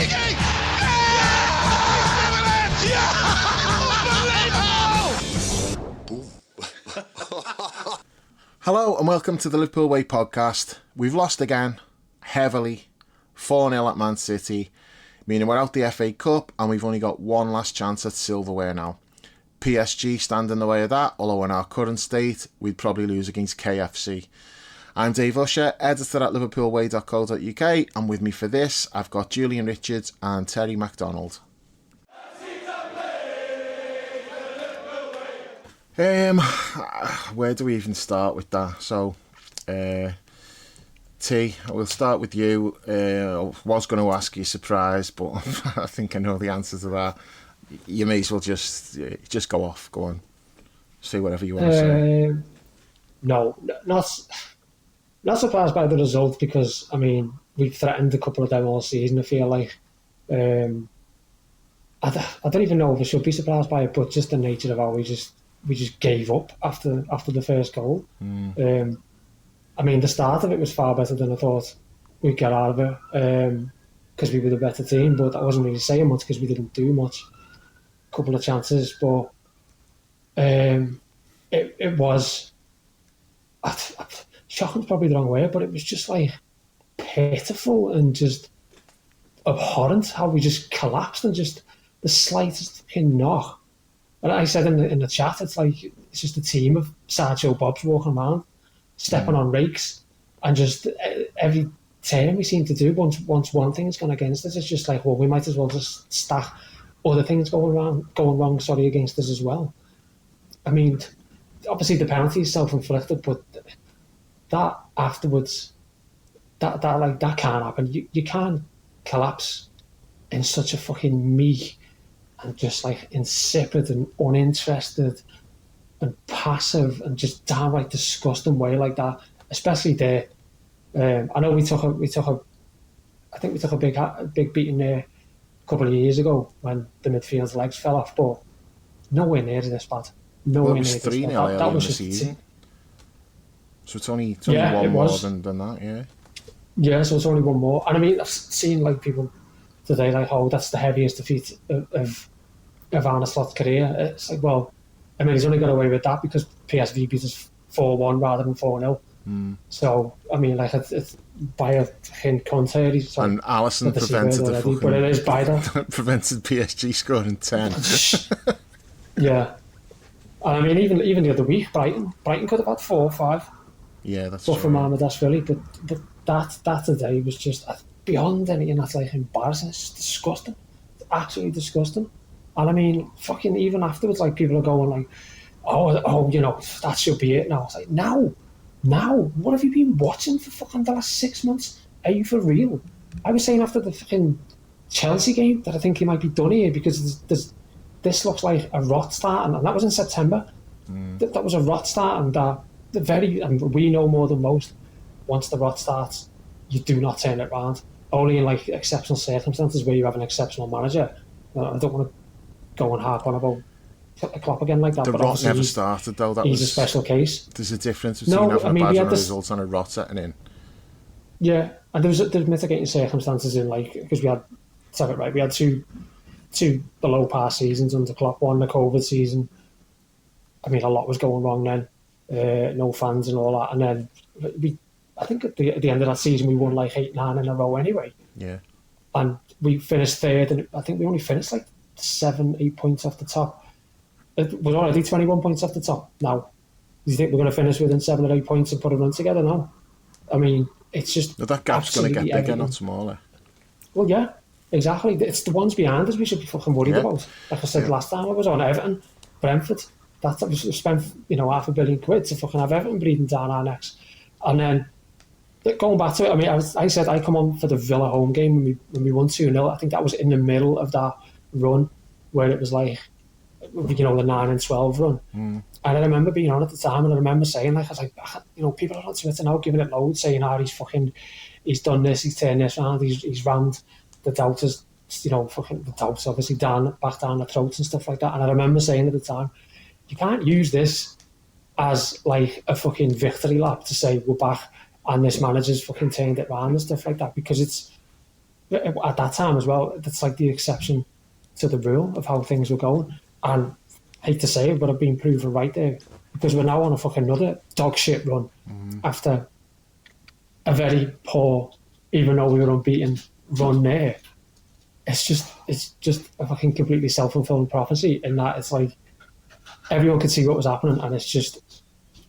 Origi! Hello and welcome to the Liverpool Way podcast. We've lost again, heavily, 4-0 at Man City, meaning we're out the FA Cup and we've only got one last chance at silverware now. PSG stand in the way of that, although in our current state, we'd probably lose against KFC. I'm Dave Usher, editor at liverpoolway.co.uk, and with me for this, I've got Julian Richards and Terry McDonald. Where do we even start with that? So, T, we'll start with you. I was going to ask you a surprise, but I think I know the answer to that. You may as well just go off. Go on. Say whatever you want to say. No, not surprised by the result because, I mean, we've threatened a couple of them all season, I feel like. I don't even know if I should be surprised by it, but just the nature of how we just gave up after the first goal. I mean, the start of it was far better than I thought we'd get out of it because we were the better team, but that wasn't really saying much because we didn't do much. A couple of chances, but it was... shocking's probably the wrong word, but it was just like pitiful and just abhorrent how we just collapsed and just the slightest fucking knock. And I said in the chat, it's just a team of sideshow bobs walking around, stepping on rakes, and just every turn we seem to do, once one thing's gone against us, it's just like, well, we might as well just stack other things going wrong against us as well. I mean, obviously the penalty is self-inflicted, but that afterwards, that can't happen. You can't collapse in such a fucking meek and just like insipid and uninterested and passive and just downright disgusting way like that, especially there. I know we took a big beating there a couple of years ago when the midfield's legs fell off, but nowhere near this bad. Nowhere near this bad. 3-0 that was the just season. So it's only one more than that, yeah. Yeah, so it's only one more. And I mean, I've seen like people today like, oh, that's the heaviest defeat of Arne Slot's career. It's like, well, I mean, he's only got away with that because PSV beat us 4-1 rather than 4-0. So, I mean, like, it's by a fucking contrary. And Alisson prevented the fucking... But it is by that. Prevented PSG scoring 10. Yeah. And I mean, even the other week, Brighton could have had 4 or 5. Yeah, that's true. But from Ahmedashvili, but that today was just beyond anything. That's like embarrassing. It's disgusting. It's absolutely disgusting. And I mean, fucking even afterwards, like people are going like, oh, you know, that should be it now. It's like, now, what have you been watching for fucking the last 6 months? Are you for real? I was saying after the fucking Chelsea game that I think he might be done here because this looks like a rot start, and that was in September. That was a rot start, and and we know more than most. Once the rot starts, you do not turn it around. Only in like exceptional circumstances where you have an exceptional manager. I don't want to go and harp on about Klopp again like that. The but rot never started though. He's a special case. There's a difference between having a bad result and a rot setting in. Yeah, and there's mitigating circumstances in like because we had two below par seasons under Klopp, one the COVID season. I mean, a lot was going wrong then. No fans and all that, and then I think at the end of that season we won like 8-9 in a row anyway. Yeah, and we finished third, and I think we only finished like 7-8 points off the top. We're already 21 points off the top now. Do you think we're going to finish within 7 or 8 points and put a run together now? I mean, it's just that gap's going to get bigger, not smaller. Well, yeah, exactly. It's the ones behind us we should be fucking worried about. Like I said last time, I was on Everton, Brentford. That was spent £500 million to fucking have Everton breathing down our necks. And then going back to it, I mean, I said I come on for the Villa home game when we won 2-0. I think that was in the middle of that run where it was like, you know, the 9-12 run. And I remember being on at the time, and I remember saying, like, I was like, you know, people are on Twitter now giving it loads, saying, he's done this, he's turned this around, he's rammed the doubters, you know, fucking the doubts obviously back down the throats and stuff like that. And I remember saying at the time, you can't use this as like a fucking victory lap to say we're back and this manager's fucking turned it around and stuff like that, because at that time as well, that's like the exception to the rule of how things were going. And I hate to say it, but I've been proven right there, because we're now on a fucking another dog shit run after a very poor, even though we were unbeaten, run there. It's just a fucking completely self-fulfilling prophecy in that it's like everyone could see what was happening, and it's just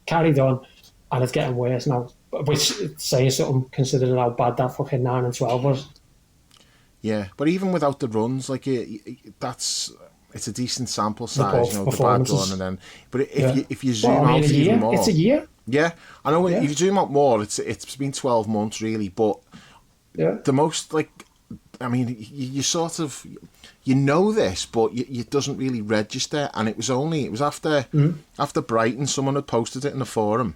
carried on, and it's getting worse now. Which saying something considering how bad that fucking 9 and 12 was. Yeah, but even without the runs, like it's a decent sample size, the bad run, and then. But if you zoom out even more, it's a year. Yeah, I know. If you zoom out more, it's been 12 months really, but the most like. I mean, you sort of, you know this, but it doesn't really register. And it was after Brighton, someone had posted it in the forum.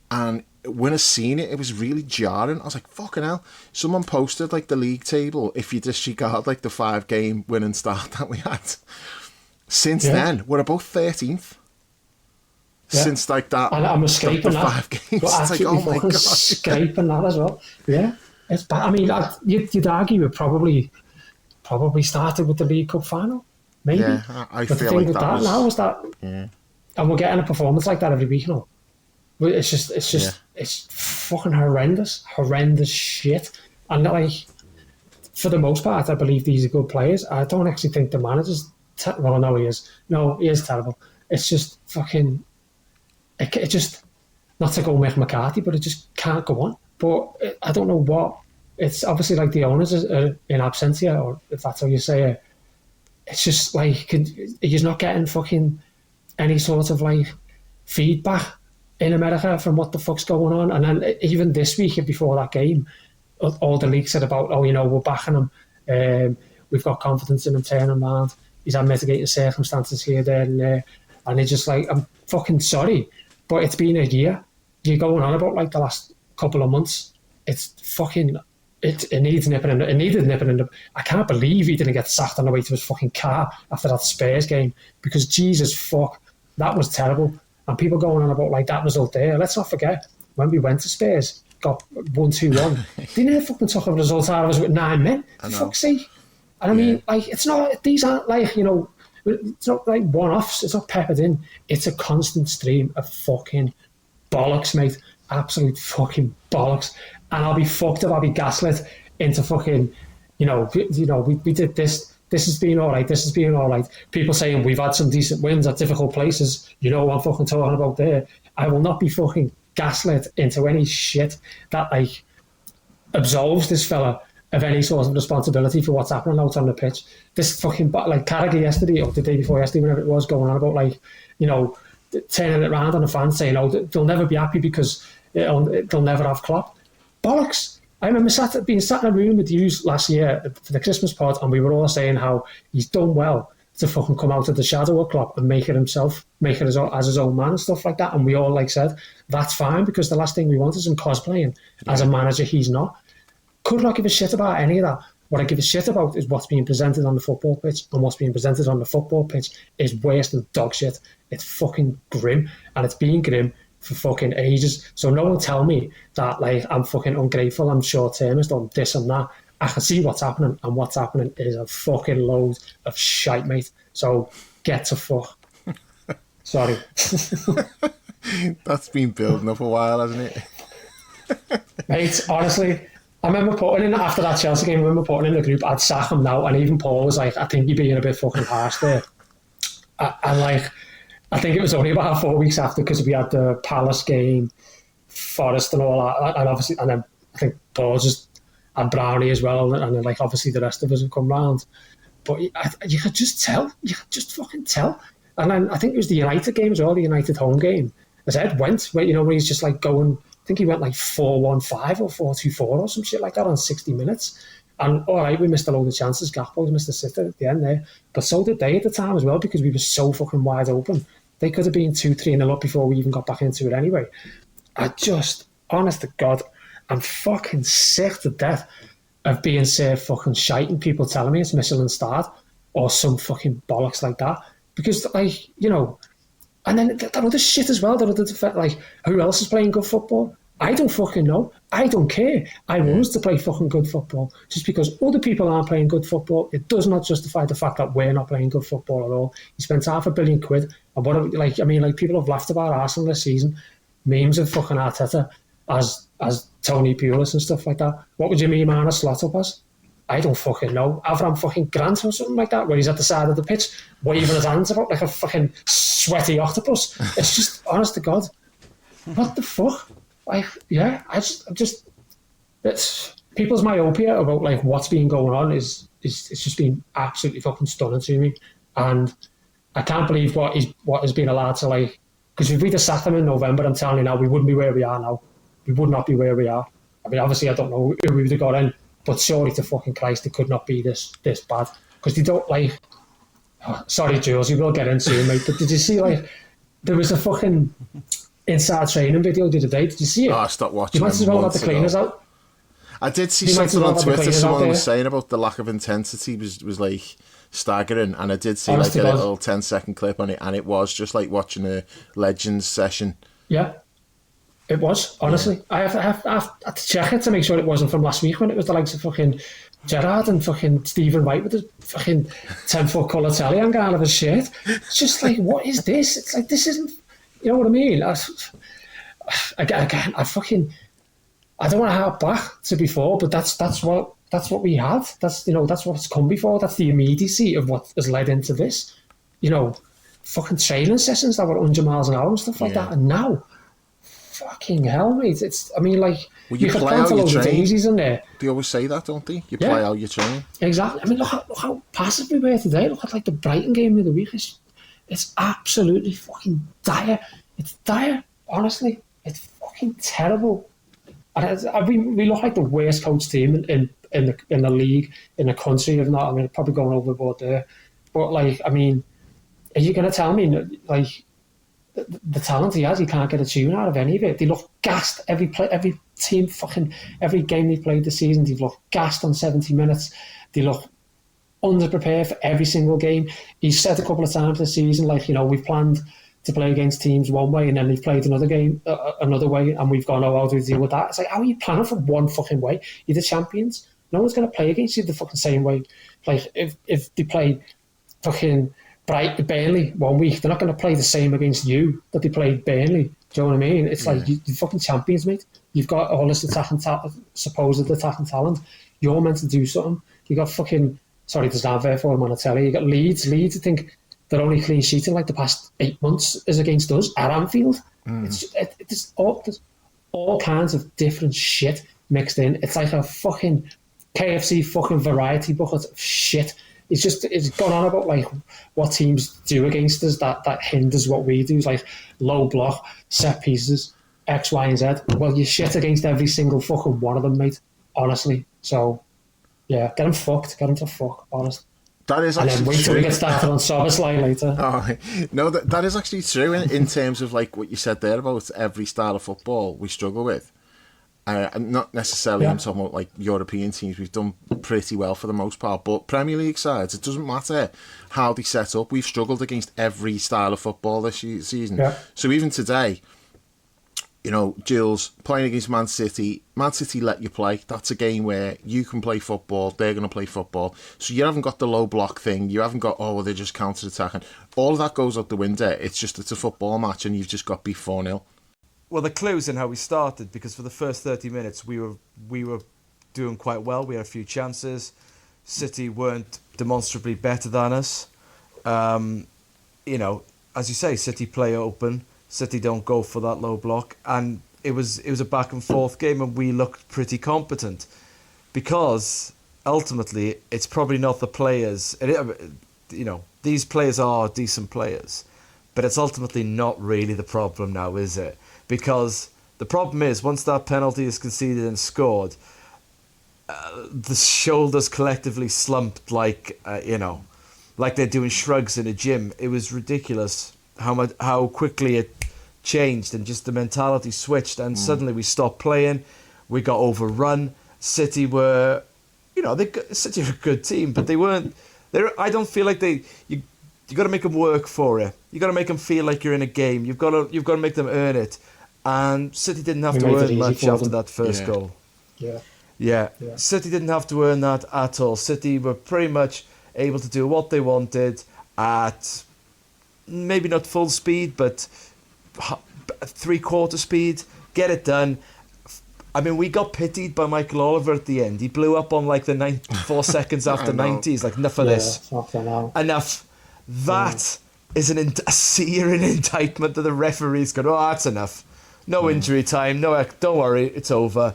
And when I seen it, it was really jarring. I was like, fucking hell. Someone posted like the league table if you disregard like the 5-game winning start that we had. Since then, we're about 13th. Yeah. Since like that, and I'm escaping that. 5 games. It's like, oh my God. Escaping that as well. Yeah. It's bad. I mean, you'd argue it probably started with the League Cup final, maybe. Yeah, I but feel like that was... now is that, and we're getting a performance like that every week now. It's just it's fucking horrendous shit. And like, for the most part, I believe these are good players. I don't actually think the manager's well, I know he is. No, he is terrible. It's just fucking. It just, not to go Mick McCarthy, but it just can't go on. But I don't know what. It's obviously like the owners are in absentia, or if that's how you say it. It's just like you're not getting fucking any sort of like feedback in America from what the fuck's going on. And then even this week before that game, all the leaks said about, we're backing him. We've got confidence in him turning around. He's had mitigating circumstances here, there, and there. And it's just like, I'm fucking sorry, but it's been a year. You're going on about like the last couple of months. It's fucking, it needs nipping in. It needed nipping in. I can't believe he didn't get sacked on the way to his fucking car after that Spurs game, because Jesus fuck, that was terrible. And people going on about like that result there. Let's not forget when we went to Spurs, got 1-2-1. They never fucking took a result out of us with 9 men. For fuck's sake. And I mean, like, it's not. These aren't like it's not like one-offs. It's not peppered in. It's a constant stream of fucking bollocks, mate. Absolute fucking bollocks. And I'll be fucked up. I'll be gaslit into fucking, we did this. This has been all right. This has been all right. People saying we've had some decent wins at difficult places. You know what I'm fucking talking about there. I will not be fucking gaslit into any shit that like absolves this fella of any sort of responsibility for what's happening out on the pitch. This fucking like Carragher yesterday or the day before yesterday, whenever it was, going on about like turning it around on the fans saying, they'll never be happy because they'll never have Klopp. Bollocks. I remember being sat in a room with you last year for the Christmas pod, and we were all saying how he's done well to fucking come out of the shadow of Klopp and make it himself, make it as his own man and stuff like that. And we all like said, that's fine, because the last thing we want is him cosplaying as a manager he's not. Could not give a shit about any of that. What I give a shit about is what's being presented on the football pitch, and what's being presented on the football pitch is worse than dog shit. It's fucking grim, and it's been grim for fucking ages. So no one tell me that like I'm fucking ungrateful, I'm short-termist, or this and that. I can see what's happening, and what's happening is a fucking load of shite, mate. So get to fuck. Sorry. That's been building up a while, hasn't it? Mate, honestly, I remember putting in, after that Chelsea game, I remember putting in the group, I'd sack him now, and even Paul was like, I think you're being a bit fucking harsh there. I think it was only about 4 weeks after, because we had the Palace game, Forest and all that, and obviously, and then I think Paul just had Brownie as well, and then like obviously the rest of us have come round. But you could just tell, you could just fucking tell. And then I think it was the United game as well, the United home game. As Ed went, where he's just like going, I think he went like 4-1-5 or 4-2-4 or some shit like that on 60 minutes. And all right, we missed a load of chances. Gakpo missed a sitter at the end there. But so did they at the time as well, because we were so fucking wide open. They could have been 2-3-0 up before we even got back into it anyway. I just, honest to God, I'm fucking sick to death of being served fucking shite and people telling me it's Michelin starred or some fucking bollocks like that. Because, like, and then that other shit as well, like, who else is playing good football? I don't fucking know. I don't care. I want us to play fucking good football. Just because other people aren't playing good football, it does not justify the fact that we're not playing good football at all. He spent £500 million, and people have laughed about Arsenal this season. Memes of fucking Arteta as Tony Pulis and stuff like that. What would you mean Arne Slot up as? I don't fucking know. Avram fucking Grant or something like that, where he's at the side of the pitch waving his hands about like a fucking sweaty octopus. It's just, honest to God, what the fuck? Like, yeah, I just it's people's myopia about like what's been going on is it's just been absolutely fucking stunning to me, and I can't believe what has been allowed to, like, because if we'd have sacked him in November, I'm telling you now, we wouldn't be where we are now. We would not be where we are. I mean, obviously, I don't know who we would have got in, but surely to fucking Christ, it could not be this bad, because they don't like. Oh, sorry, Jules, you will get into it, mate. But did you see, like, there was a fucking inside training video the other day? Did you see it? Oh, I stopped watching. You might as well have the cleaners out. I did see something on Twitter. Someone was saying about the lack of intensity was like staggering, and I did see like a little 10-second clip on it, and it was just like watching a Legends session. Yeah, it was, honestly. Yeah. I have to check it to make sure it wasn't from last week when it was the likes of fucking Gerrard and fucking Stephen White with the fucking 10-foot colour telly hanging out of his shirt. It's just like, what is this? It's like, this isn't, you know what I mean? I don't want to harp back to before, but that's what we had. That's what's come before. That's the immediacy of what has led into this. Fucking training sessions that were 100 miles an hour and stuff like that. And now, fucking hell, mate. You could plant a load of daisies in there. They always say that, don't they? You play how you train. Exactly. I mean, look how passive we were today. Look at like the Brighton game of the week. It's absolutely fucking dire. It's dire, honestly. It's fucking terrible. And we look like the worst coach team in the league, in the country, if not. I mean, probably going overboard there. But, like, I mean, are you going to tell me, like, the talent he has, he can't get a tune out of any of it? They look gassed. Every team, fucking, every game they've played this season, they've looked gassed on 70 minutes. They look underprepared for every single game. He's said a couple of times this season, like, we've planned to play against teams one way, and then they've played another game another way, and we've gone, how do we deal with that? It's like, how are you planning for one fucking way? You're the champions. No one's going to play against you the fucking same way. Like, if they play fucking Burnley one week, they're not going to play the same against you that they played Burnley. Do you know what I mean? It's like, you're fucking champions, mate. You've got all this supposed attacking talent. You're meant to do something. You got fucking, sorry, there's not there for him on a telly. You got Leeds, I think, their only clean sheet in like the past 8 months is against us at Anfield. There's all kinds of different shit mixed in. It's like a fucking KFC fucking variety bucket of shit. It's gone on about like what teams do against us that hinders what we do. It's like low block, set pieces, X, Y, and Z. Well, you shit against every single fucking one of them, mate. Honestly. So, yeah, get them fucked. Get them to fuck, honest. That is actually and then wait till we get started on Szoboszlai later. Oh, no, that is actually true in terms of like what you said there about every style of football we struggle with. And not necessarily I'm talking about like European teams. We've done pretty well for the most part, but Premier League sides, it doesn't matter how they set up. We've struggled against every style of football this season. Yeah. So even today, Jules, playing against Man City let you play. That's a game where you can play football, they're going to play football. So you haven't got the low block thing. You haven't got, they're just counter-attacking. All of that goes out the window. It's a football match, and you've just got beat 4-0. Well, the clue's in how we started, because for the first 30 minutes, we were doing quite well. We had a few chances. City weren't demonstrably better than us. As you say, City play open. City don't go for that low block, and it was a back and forth game, and we looked pretty competent, because ultimately it's probably not the players. These players are decent players, but it's ultimately not really the problem now, is it? Because the problem is, once that penalty is conceded and scored, the shoulders collectively slumped like they're doing shrugs in a gym. It was ridiculous how quickly it changed, and just the mentality switched, and suddenly we stopped playing. We got overrun. City were, City are a good team, but they weren't. I don't feel like you got to make them work for it. You got to make them feel like you're in a game. You've got to make them earn it. And City didn't have We to made it earn easy much for after them. that first Yeah. goal. Yeah. Yeah. Yeah. City didn't have to earn that at all. City were pretty much able to do what they wanted at maybe not full speed, but 3/4 speed, get it done. I mean, we got pitied by Michael Oliver at the end. He blew up on like the 4 seconds after I know. 90. He's like, enough of this. It's not for now. Enough. That is a searing indictment that the referee's going, oh, that's enough. No injury time. No, don't worry, it's over.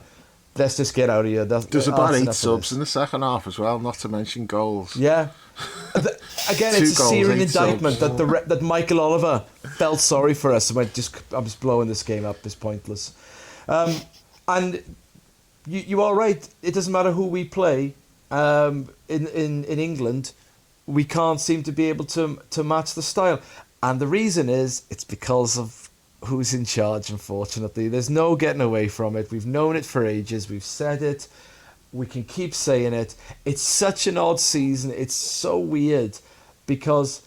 Let's just get out of here. There's about that's 8 enough of subs this. in the second half as well, not to mention goals. Yeah. Again, 2 it's a goals, searing 8 indictment subs. that Michael Oliver felt sorry for us and went, I'm just blowing this game up. It's pointless. And you are right. It doesn't matter who we play in England. We can't seem to be able to match the style. And the reason is it's because of who's in charge, unfortunately. There's no getting away from it. We've known it for ages. We've said it. We can keep saying it. It's such an odd season. It's so weird because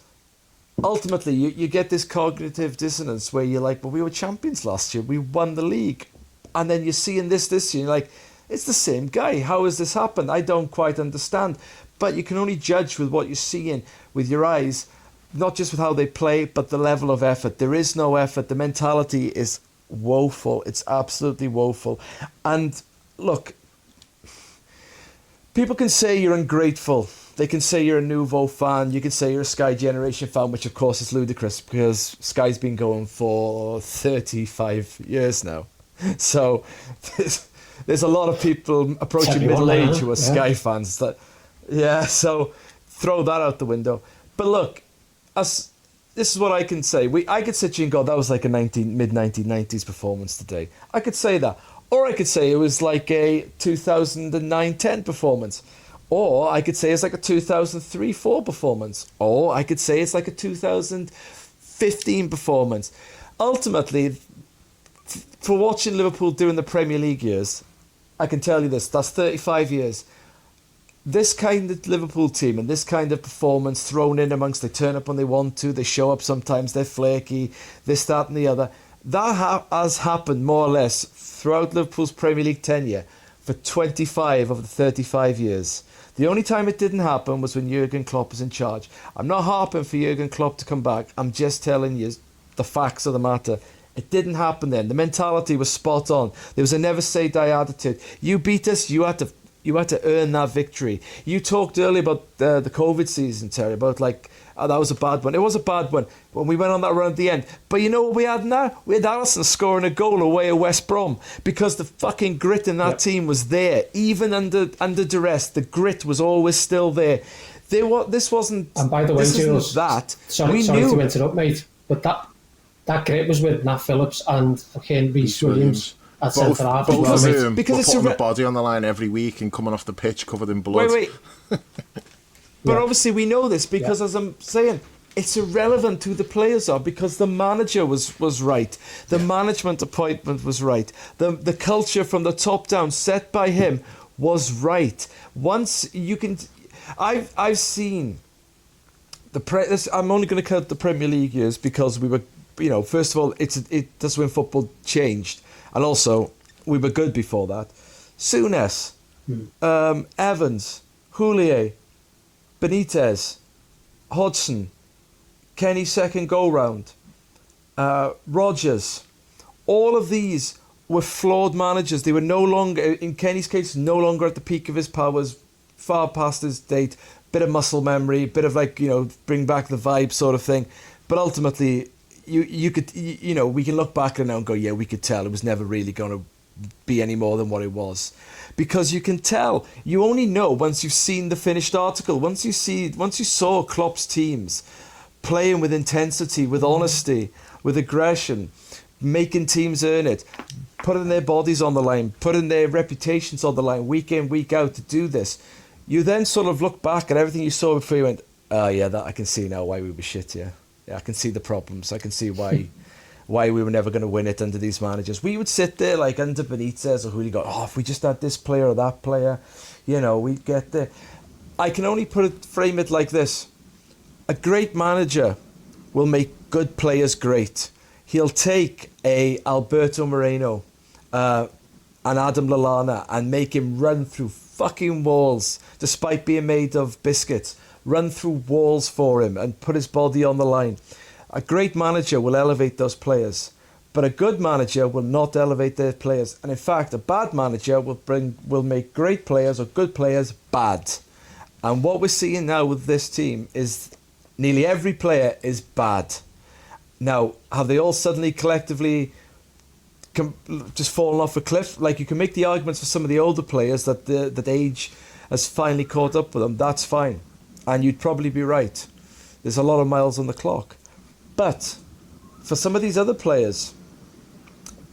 ultimately you get this cognitive dissonance where you're like, well, we were champions last year. We won the league. And then you're seeing this year. You're like, it's the same guy. How has this happened? I don't quite understand. But you can only judge with what you're seeing with your eyes, not just with how they play, but the level of effort. There is no effort. The mentality is woeful. It's absolutely woeful. And look, people can say you're ungrateful. They can say you're a Nouveau fan. You can say you're a Sky Generation fan, which of course is ludicrous because Sky's been going for 35 years now. So there's a lot of people approaching middle age who are Sky fans. So throw that out the window. But look, this is what I can say. I could sit here and go, that was like a mid-1990s performance today. I could say that. Or I could say it was like a 2009-10 performance. Or I could say it's like a 2003-4 performance. Or I could say it's like a 2015 performance. Ultimately, for watching Liverpool doing the Premier League years, I can tell you this, that's 35 years. This kind of Liverpool team and this kind of performance thrown in amongst, they turn up when they want to, they show up sometimes, they're flaky, this, that and the other. That has happened more or less throughout Liverpool's Premier League tenure for 25 of the 35 years. The only time it didn't happen was when Jurgen Klopp was in charge. I'm not harping for Jurgen Klopp to come back. I'm just telling you the facts of the matter. It didn't happen then. The mentality was spot on. There was a never say die attitude. You beat us, you had to earn that victory. You talked earlier about the COVID season, Terry, about like, oh, that was a bad one. It was a bad one when we went on that run at the end. But you know what we had now? We had Alisson scoring a goal away at West Brom because the fucking grit in that team was there. Even under duress, the grit was always still there. This wasn't... And by the way, Jules, sorry to interrupt, mate, but that grit was with Nat Phillips and fucking Reece Williams at centre half. Both of them because were putting the body on the line every week and coming off the pitch covered in blood. Wait. But obviously we know this because, as I'm saying, it's irrelevant who the players are because the manager was right. The management appointment was right. The culture from the top down set by him was right. Once you can... I've seen... I'm only going to count the Premier League years because we were... first of all, that's when football changed. And also, we were good before that. Souness, Evans, Houllier, Benitez, Hodgson, Kenny's second go-round, Rodgers. All of these were flawed managers. They were no longer, in Kenny's case, no longer at the peak of his powers, far past his date, bit of muscle memory, bit of bring back the vibe sort of thing. But ultimately... You could, we can look back now and go, yeah, we could tell it was never really going to be any more than what it was. Because you can tell, you only know once you've seen the finished article, once you saw Klopp's teams playing with intensity, with honesty, with aggression, making teams earn it, putting their bodies on the line, putting their reputations on the line, week in, week out to do this. You then sort of look back at everything you saw before you went, oh yeah, that I can see now why we were shit here. Yeah, I can see the problems. I can see why we were never going to win it under these managers. We would sit there like under Benitez or who you go, if we just had this player or that player, we'd get there. I can only frame it like this. A great manager will make good players great. he'll take a Alberto Moreno and Adam Lallana and make him run through fucking walls, despite being made of biscuits. Run through walls for him and put his body on the line. A great manager will elevate those players, but a good manager will not elevate their players. And in fact, a bad manager will make great players or good players bad. And what we're seeing now with this team is nearly every player is bad. Now, have they all suddenly collectively just fallen off a cliff? Like, you can make the arguments for some of the older players that age has finally caught up with them. That's fine. And you'd probably be right. There's a lot of miles on the clock. But for some of these other players,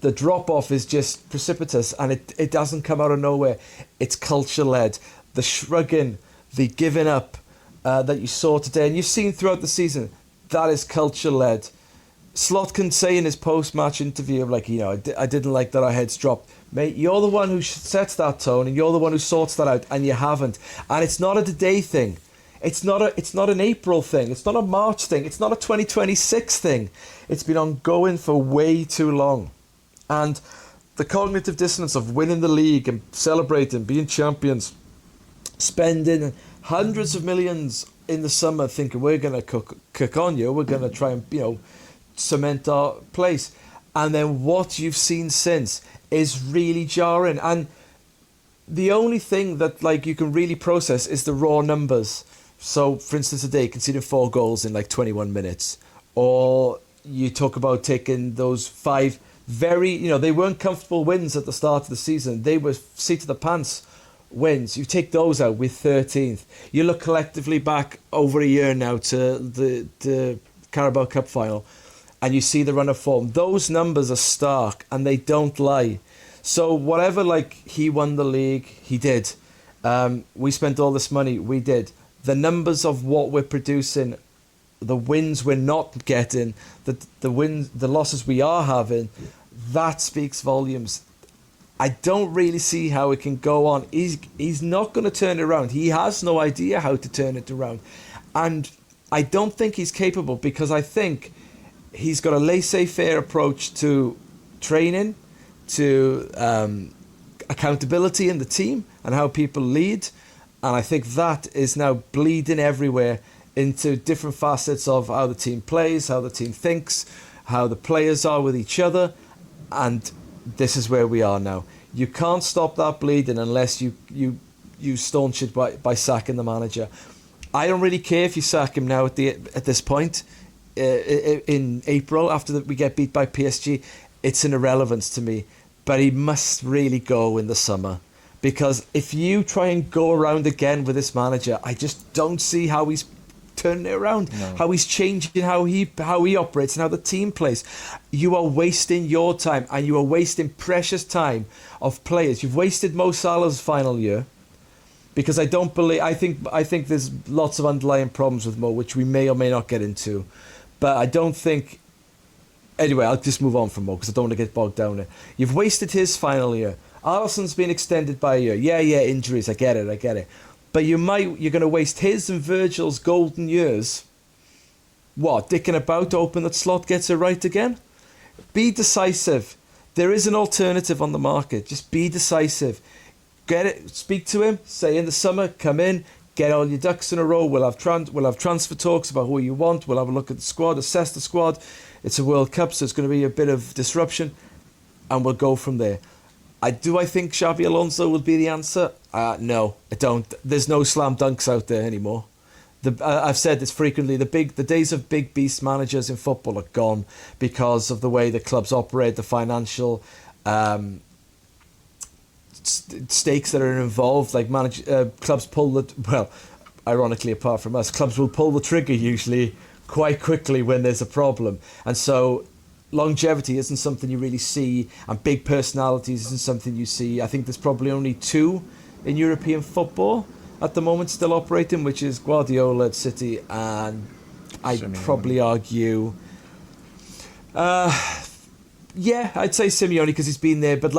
the drop-off is just precipitous, and it doesn't come out of nowhere. It's culture-led. The shrugging, the giving up that you saw today, and you've seen throughout the season, that is culture-led. Slot can say in his post-match interview, like, I didn't like that our heads dropped. Mate, you're the one who sets that tone, and you're the one who sorts that out, and you haven't. And it's not a today thing. It's not an April thing. It's not a March thing. It's not a 2026 thing. It's been ongoing for way too long. And the cognitive dissonance of winning the league and celebrating, being champions, spending hundreds of millions in the summer thinking we're going to cook on you, we're going to try and, cement our place. And then what you've seen since is really jarring. And the only thing that you can really process is the raw numbers. So, for instance, today, conceding 4 goals in 21 minutes. Or you talk about taking those 5 very, they weren't comfortable wins at the start of the season. They were seat of the pants wins. You take those out with 13th. You look collectively back over a year now to the Carabao Cup final, and you see the run of form. Those numbers are stark, and they don't lie. So whatever, he won the league, he did. We spent all this money, we did. The numbers of what we're producing, the wins we're not getting, the losses we are having, that speaks volumes. I don't really see how it can go on. He's not going to turn it around. He has no idea how to turn it around. And I don't think he's capable, because I think he's got a laissez-faire approach to training, to accountability in the team and how people lead. And I think that is now bleeding everywhere into different facets of how the team plays, how the team thinks, how the players are with each other. And this is where we are now. You can't stop that bleeding unless you staunch it by sacking the manager. I don't really care if you sack him now at this point in April after we get beat by PSG. It's an irrelevance to me. But he must really go in the summer. Because if you try and go around again with this manager, I just don't see how he's turning it around, how he's changing how he operates and how the team plays. You are wasting your time, and you are wasting precious time of players. You've wasted Mo Salah's final year, because I think there's lots of underlying problems with Mo, which we may or may not get into. But I don't think... Anyway, I'll just move on from Mo, because I don't want to get bogged down in it. You've wasted his final year. Alisson's been extended by a year. Yeah, injuries, I get it. But you're going to waste his and Virgil's golden years. What, dicking about, hoping that Slot gets it right again? Be decisive. There is an alternative on the market. Just be decisive. Get it. Speak to him. Say in the summer, come in, get all your ducks in a row. We'll have transfer talks about who you want. We'll have a look at the squad, assess the squad. It's a World Cup, so it's going to be a bit of disruption, and we'll go from there. I think Xabi Alonso will be the answer? No, I don't. There's no slam dunks out there anymore. I've said this frequently. The days of big beast managers in football are gone because of the way the clubs operate, the financial stakes that are involved. Clubs pull ironically, apart from us, clubs will pull the trigger usually quite quickly when there's a problem, and so longevity isn't something you really see, and big personalities isn't something you see. I think there's probably only 2 in European football at the moment still operating, which is Guardiola at City, and I'd probably argue I'd say Simeone, because he's been there, but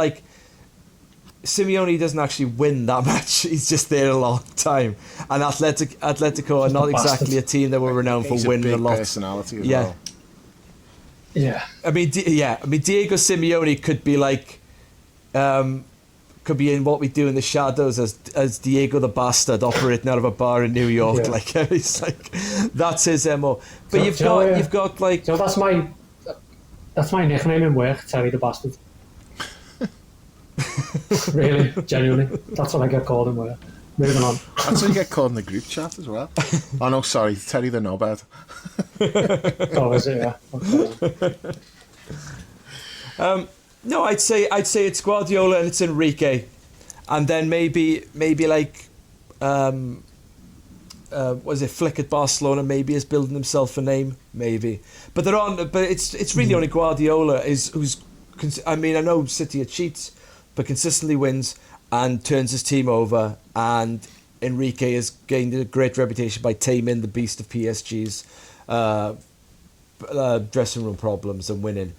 Simeone doesn't actually win that much. He's just there a long time. And Atletico are not exactly a team that were renowned for winning a lot. Personality as well. Yeah. I mean, Diego Simeone could be like, could be in What We Do in the Shadows as Diego the Bastard operating out of a bar in New York. Yeah. Like, it's like, that's his MO. But you've got like, So that's my nickname in work, Terry the Bastard. Really, genuinely, that's what I get called in work. Moving on. That's what you get called in the group chat as well. Oh no, sorry, Terry the Knobhead. Oh, is it? Yeah. Okay. no, I'd say it's Guardiola and it's Enrique, and then maybe like, was it Flick at Barcelona? Maybe is building himself a name, maybe. But it's really only Guardiola who's. I mean, I know City are cheats, but consistently wins and turns his team over. And Enrique has gained a great reputation by taming the beast of PSG's dressing room problems and winning.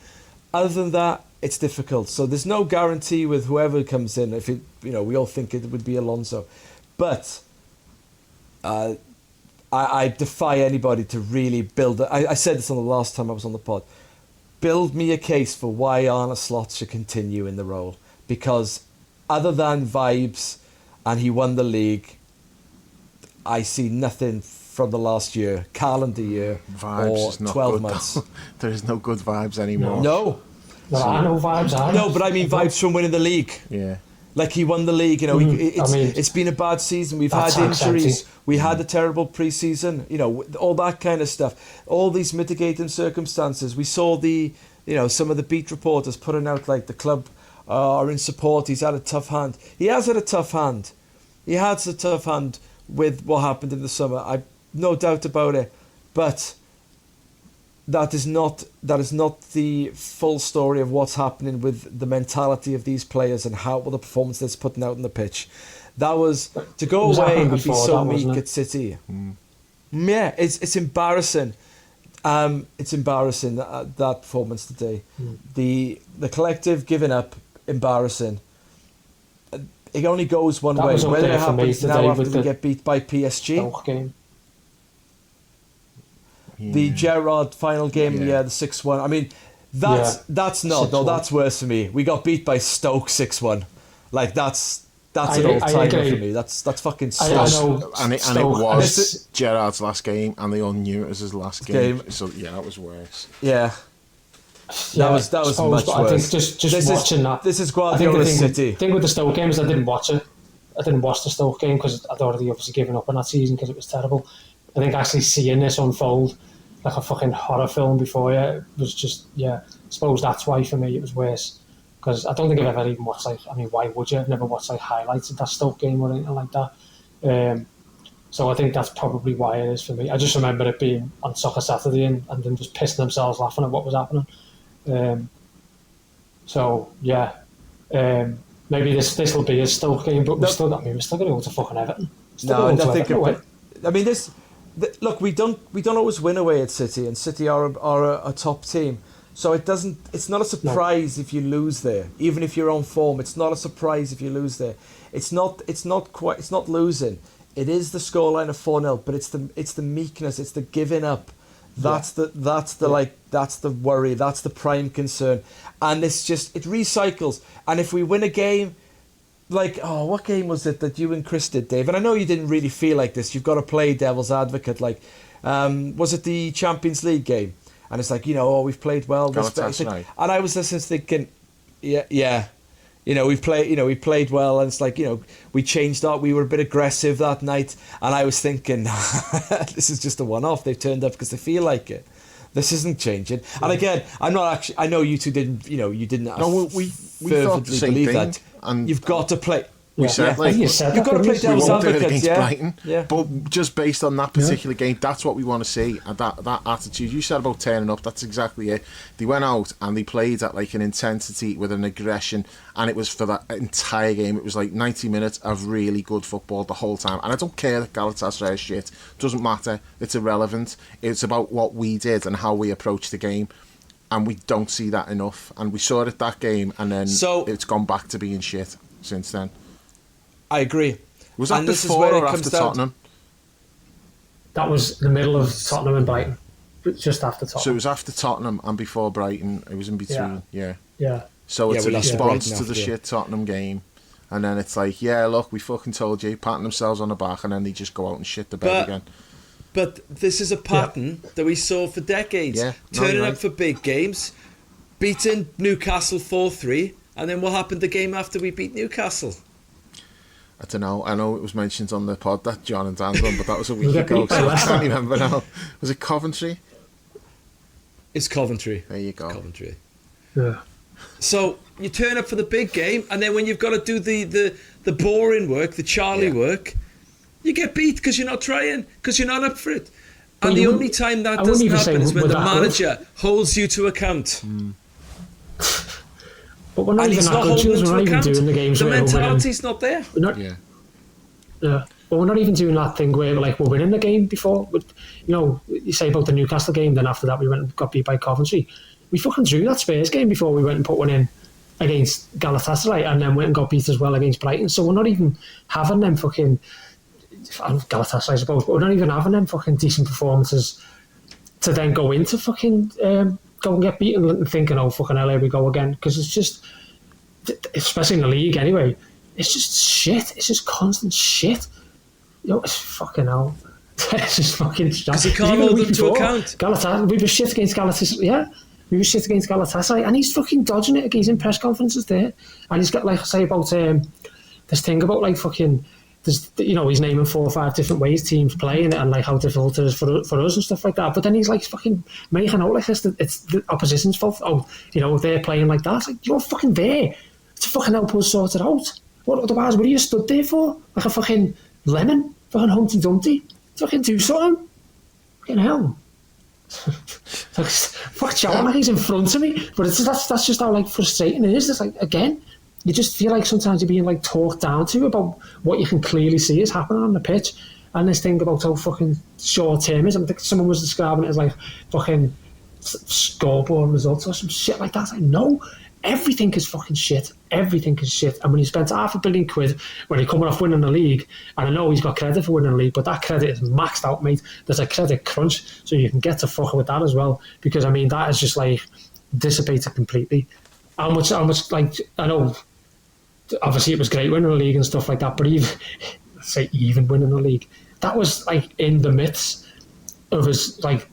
Other than that, it's difficult. So there's no guarantee with whoever comes in. If we all think it would be Alonso, but I defy anybody to really build. I said this on the last time I was on the pod. Build me a case for why Arne Slot should continue in the role, because other than vibes, and he won the league, I see nothing from the last year, calendar year, Vibes or is not 12 good, months. though. There is no good vibes anymore. No. There are no vibes, are there? No, but I mean vibes from winning the league. Yeah. Like, he won the league, it's been a bad season. We've had injuries. We had a terrible pre-season, all that kind of stuff. All these mitigating circumstances. We saw some of the beat reporters putting out like the club are in support. He's had a tough hand. He has had a tough hand. He has a tough hand with what happened in the summer. I've no doubt about it. But that is not the full story of what's happening with the mentality of these players and the performance that's putting out on the pitch. That was to go away and be so meek at City. Yeah, it's embarrassing. It's embarrassing that performance today. The collective giving up, embarrassing. It only goes one way. Whether it happens now after we get beat by PSG. Game. The Gerrard final game, the 6-1. I mean, that's not. 6-1. No, that's worse for me. We got beat by Stoke 6-1. Like, that's an old timer for me. That's fucking Stoke. And it was Gerrard's last game, and they all knew it was his last game. So yeah, that was worse. Yeah. That was much worse. I think just watching that. This is Guardiola's City. The thing with the Stoke game is I didn't watch it. I didn't watch the Stoke game because I'd already obviously given up on that season because it was terrible. I think actually seeing this unfold like a fucking horror film before you, it was just, I suppose that's why for me it was worse. Because I don't think I've ever even watched, why would you? I've never watched highlights of that Stoke game or anything like that. So I think that's probably why it is for me. I just remember it being on Soccer Saturday and them just pissing themselves laughing at what was happening. Maybe this will be a Stoke game, but we're still going to go to fucking Everton. I mean, look, we don't always win away at City, and City are a top team. So it's not a surprise if you lose there. Even if you're on form, it's not a surprise if you lose there. It's not losing. It is the scoreline of 4-0, but it's the meekness, it's the giving up. That's the worry, that's the prime concern. And it recycles. And if we win a game, what game was it that you and Chris did, Dave? And I know you didn't really feel like this. You've got to play devil's advocate. Was it the Champions League game? And it's we've played well. And I was listening thinking, we played well, and it's we changed up. We were a bit aggressive that night, and I was thinking, this is just a one-off. They've turned up because they feel like it. This isn't changing. And again, I'm not actually. I know you two didn't. You didn't. No, we thought the same believe thing, that. and you've got to play. We said you've got to play devil's advocate against Brighton, yeah. But just based on that particular game, that's what we want to see. And that attitude you said about turning up, that's exactly it. They went out and they played at an intensity with an aggression, and it was for that entire game. It was 90 minutes of really good football the whole time. And I don't care that Galatasaray is shit. Doesn't matter. It's irrelevant. It's about what we did and how we approached the game. And we don't see that enough. And we saw it at that game, and then it's gone back to being shit since then. I agree. Was that before or after Tottenham? That was the middle of Tottenham and Brighton. just after Tottenham. So it was after Tottenham and before Brighton. It was in between. Yeah. So it's we a lost to response Brighton to the after. shit Tottenham game. And then it's like, yeah, look, we fucking told you, patting themselves on the back, and then they just go out and shit the bed again. But this is a pattern that we saw for decades. Yeah, Turning right. up for big games, beating Newcastle 4-3, and then what happened the game after we beat Newcastle? I don't know. I know it was mentioned on the pod that John and Dan's on, but that was a week ago, so I can't remember now. Was it Coventry? It's Coventry. There you go. Coventry. Yeah. So you turn up for the big game, and then when you've got to do the boring work, the Charlie work, you get beat because you're not trying, because you're not up for it. But And the only time that doesn't happen is when the manager holds you to account. But we're not And even he's that not good. holding We're to not even account. doing the games The where we're winning. mentality's not there. We're not, Yeah. Yeah, but we're not even doing that thing where like we're winning the game before. You say about the Newcastle game, then after that we went and got beat by Coventry. We fucking drew that Spurs game before we went and put one in against Galatasaray, and then went and got beat as well against Brighton. So we're not even having them fucking Galatasaray, I suppose, but we're not even having them fucking decent performances to then go into fucking go and get beaten and thinking, oh fucking hell, here we go again, because it's just, especially in the league anyway, it's just shit. It's just constant shit. It's fucking hell. It's just fucking shit. Because he can't hold them to account. Galatasaray, we were shit against Galatasaray. Yeah, we were shit against Galatasaray, and he's fucking dodging it. He's in press conferences there, and he's got like I say about this thing about like fucking. He's naming 4 or 5 different ways teams play in it and like how difficult it is for us and stuff like that. But then he's like fucking making out like this that it's the opposition's fault. Oh, they're playing like that. It's like, you're fucking there to fucking help us sort it out. Otherwise, what are you stood there for? Like a fucking lemon? Fucking Humpty Dumpty? Fucking do something? Fucking hell. Fuck John, like he's in front of me. But that's just how like frustrating it is. It's like, again, you just feel like sometimes you're being like talked down to about what you can clearly see is happening on the pitch. And this thing about how fucking short term is. I think someone was describing it as like fucking scoreboard results or some shit like that. It's like, no, everything is fucking shit. Everything is shit. And when you spent £500 million when you're coming off winning the league, and I know he's got credit for winning the league, but that credit is maxed out, mate. There's a credit crunch, so you can get to fucking with that as well. Because I mean, that is just like dissipated completely. How much like, I know obviously it was great winning the league and stuff like that, but even winning the league, that was like in the midst of us like,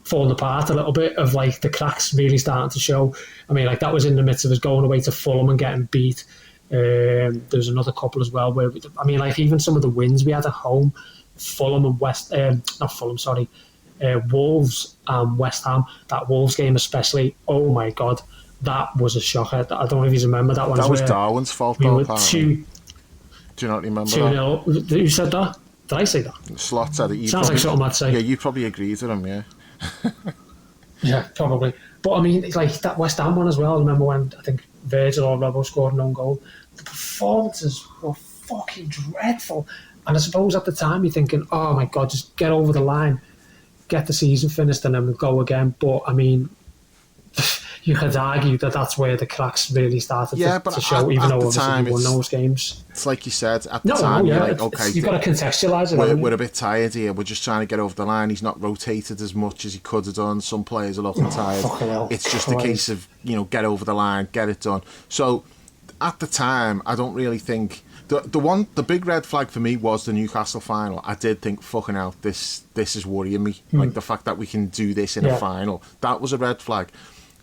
falling apart a little bit, of like the cracks really starting to show. I mean, like that was in the midst of us going away to Fulham and getting beat. There's another couple as well where like even some of the wins we had at home, Fulham and Wolves and West Ham. That Wolves game especially, oh my god, that was a shocker. I don't know if you remember that one. That was Darwin's fault, though, apparently. Do you not remember 2-0. that? Who said that? Did I say that? Slot said it. Sounds like something I'd say. Yeah, you probably agreed with him, yeah. Yeah, probably. But I mean, like that West Ham one as well. I remember when I think Virgil or Robbo scored an own goal. The performances were fucking dreadful. And I suppose at the time you're thinking, oh my God, just get over the line, get the season finished and then we'll go again. But I mean, you could argue that that's where the cracks really started to show, even though obviously we won those games. It's like you said, at the time, you're like, okay, you've got to contextualise it. We're a bit tired here. We're just trying to get over the line. He's not rotated as much as he could have done. Some players are looking tired. It's just a case of, get over the line, get it done. So at the time, I don't really think... The big red flag for me was the Newcastle final. I did think, fucking hell, this is worrying me. Like the fact that we can do this in a final. That was a red flag.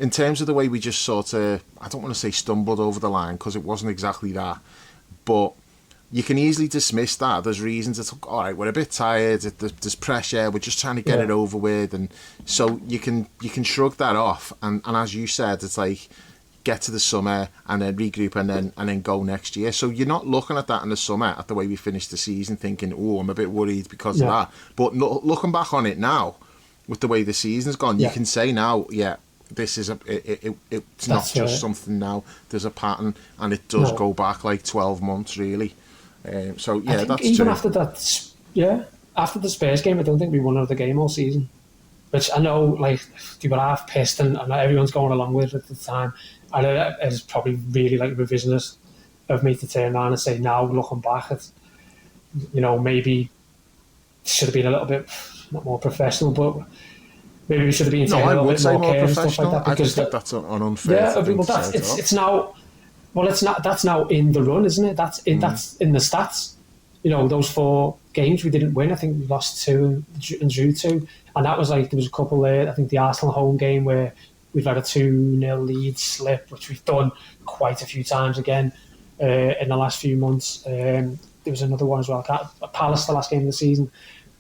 In terms of the way we just sort of, I don't want to say stumbled over the line, because it wasn't exactly that, but you can easily dismiss that. There's reasons. It's all right, we're a bit tired, there's pressure, we're just trying to get it over with, and so you can shrug that off, and as you said, it's like, get to the summer and then regroup and then go next year. So you're not looking at that in the summer at the way we finished the season thinking, oh, I'm a bit worried because of that. But looking back on it now, with the way the season's gone, you can say now, this is it's not just something now. There's a pattern, and it does go back like 12 months, really. So yeah, I think that's even true. after that, after the Spurs game, I don't think we won another game all season. Which I know, like, they were half pissed, and everyone's going along with it at the time. And it's probably really like revisionist of me to turn around and say, now looking back, it's, maybe should have been a little bit not more professional, but maybe we should have been No, taking I a little would bit say more more care and stuff professional. like that. I just Because think that's an unfair thing well, to that's say as well. it's now. Well, it's not. That's now in the run, isn't it? That's in the stats. You know, those 4 games we didn't win. I think we lost 2 and drew 2, and that was like there was a couple there. I think the Arsenal home game where we've had a 2-0 lead slip, which we've done quite a few times again in the last few months. There was another one as well. Palace, the last game of the season,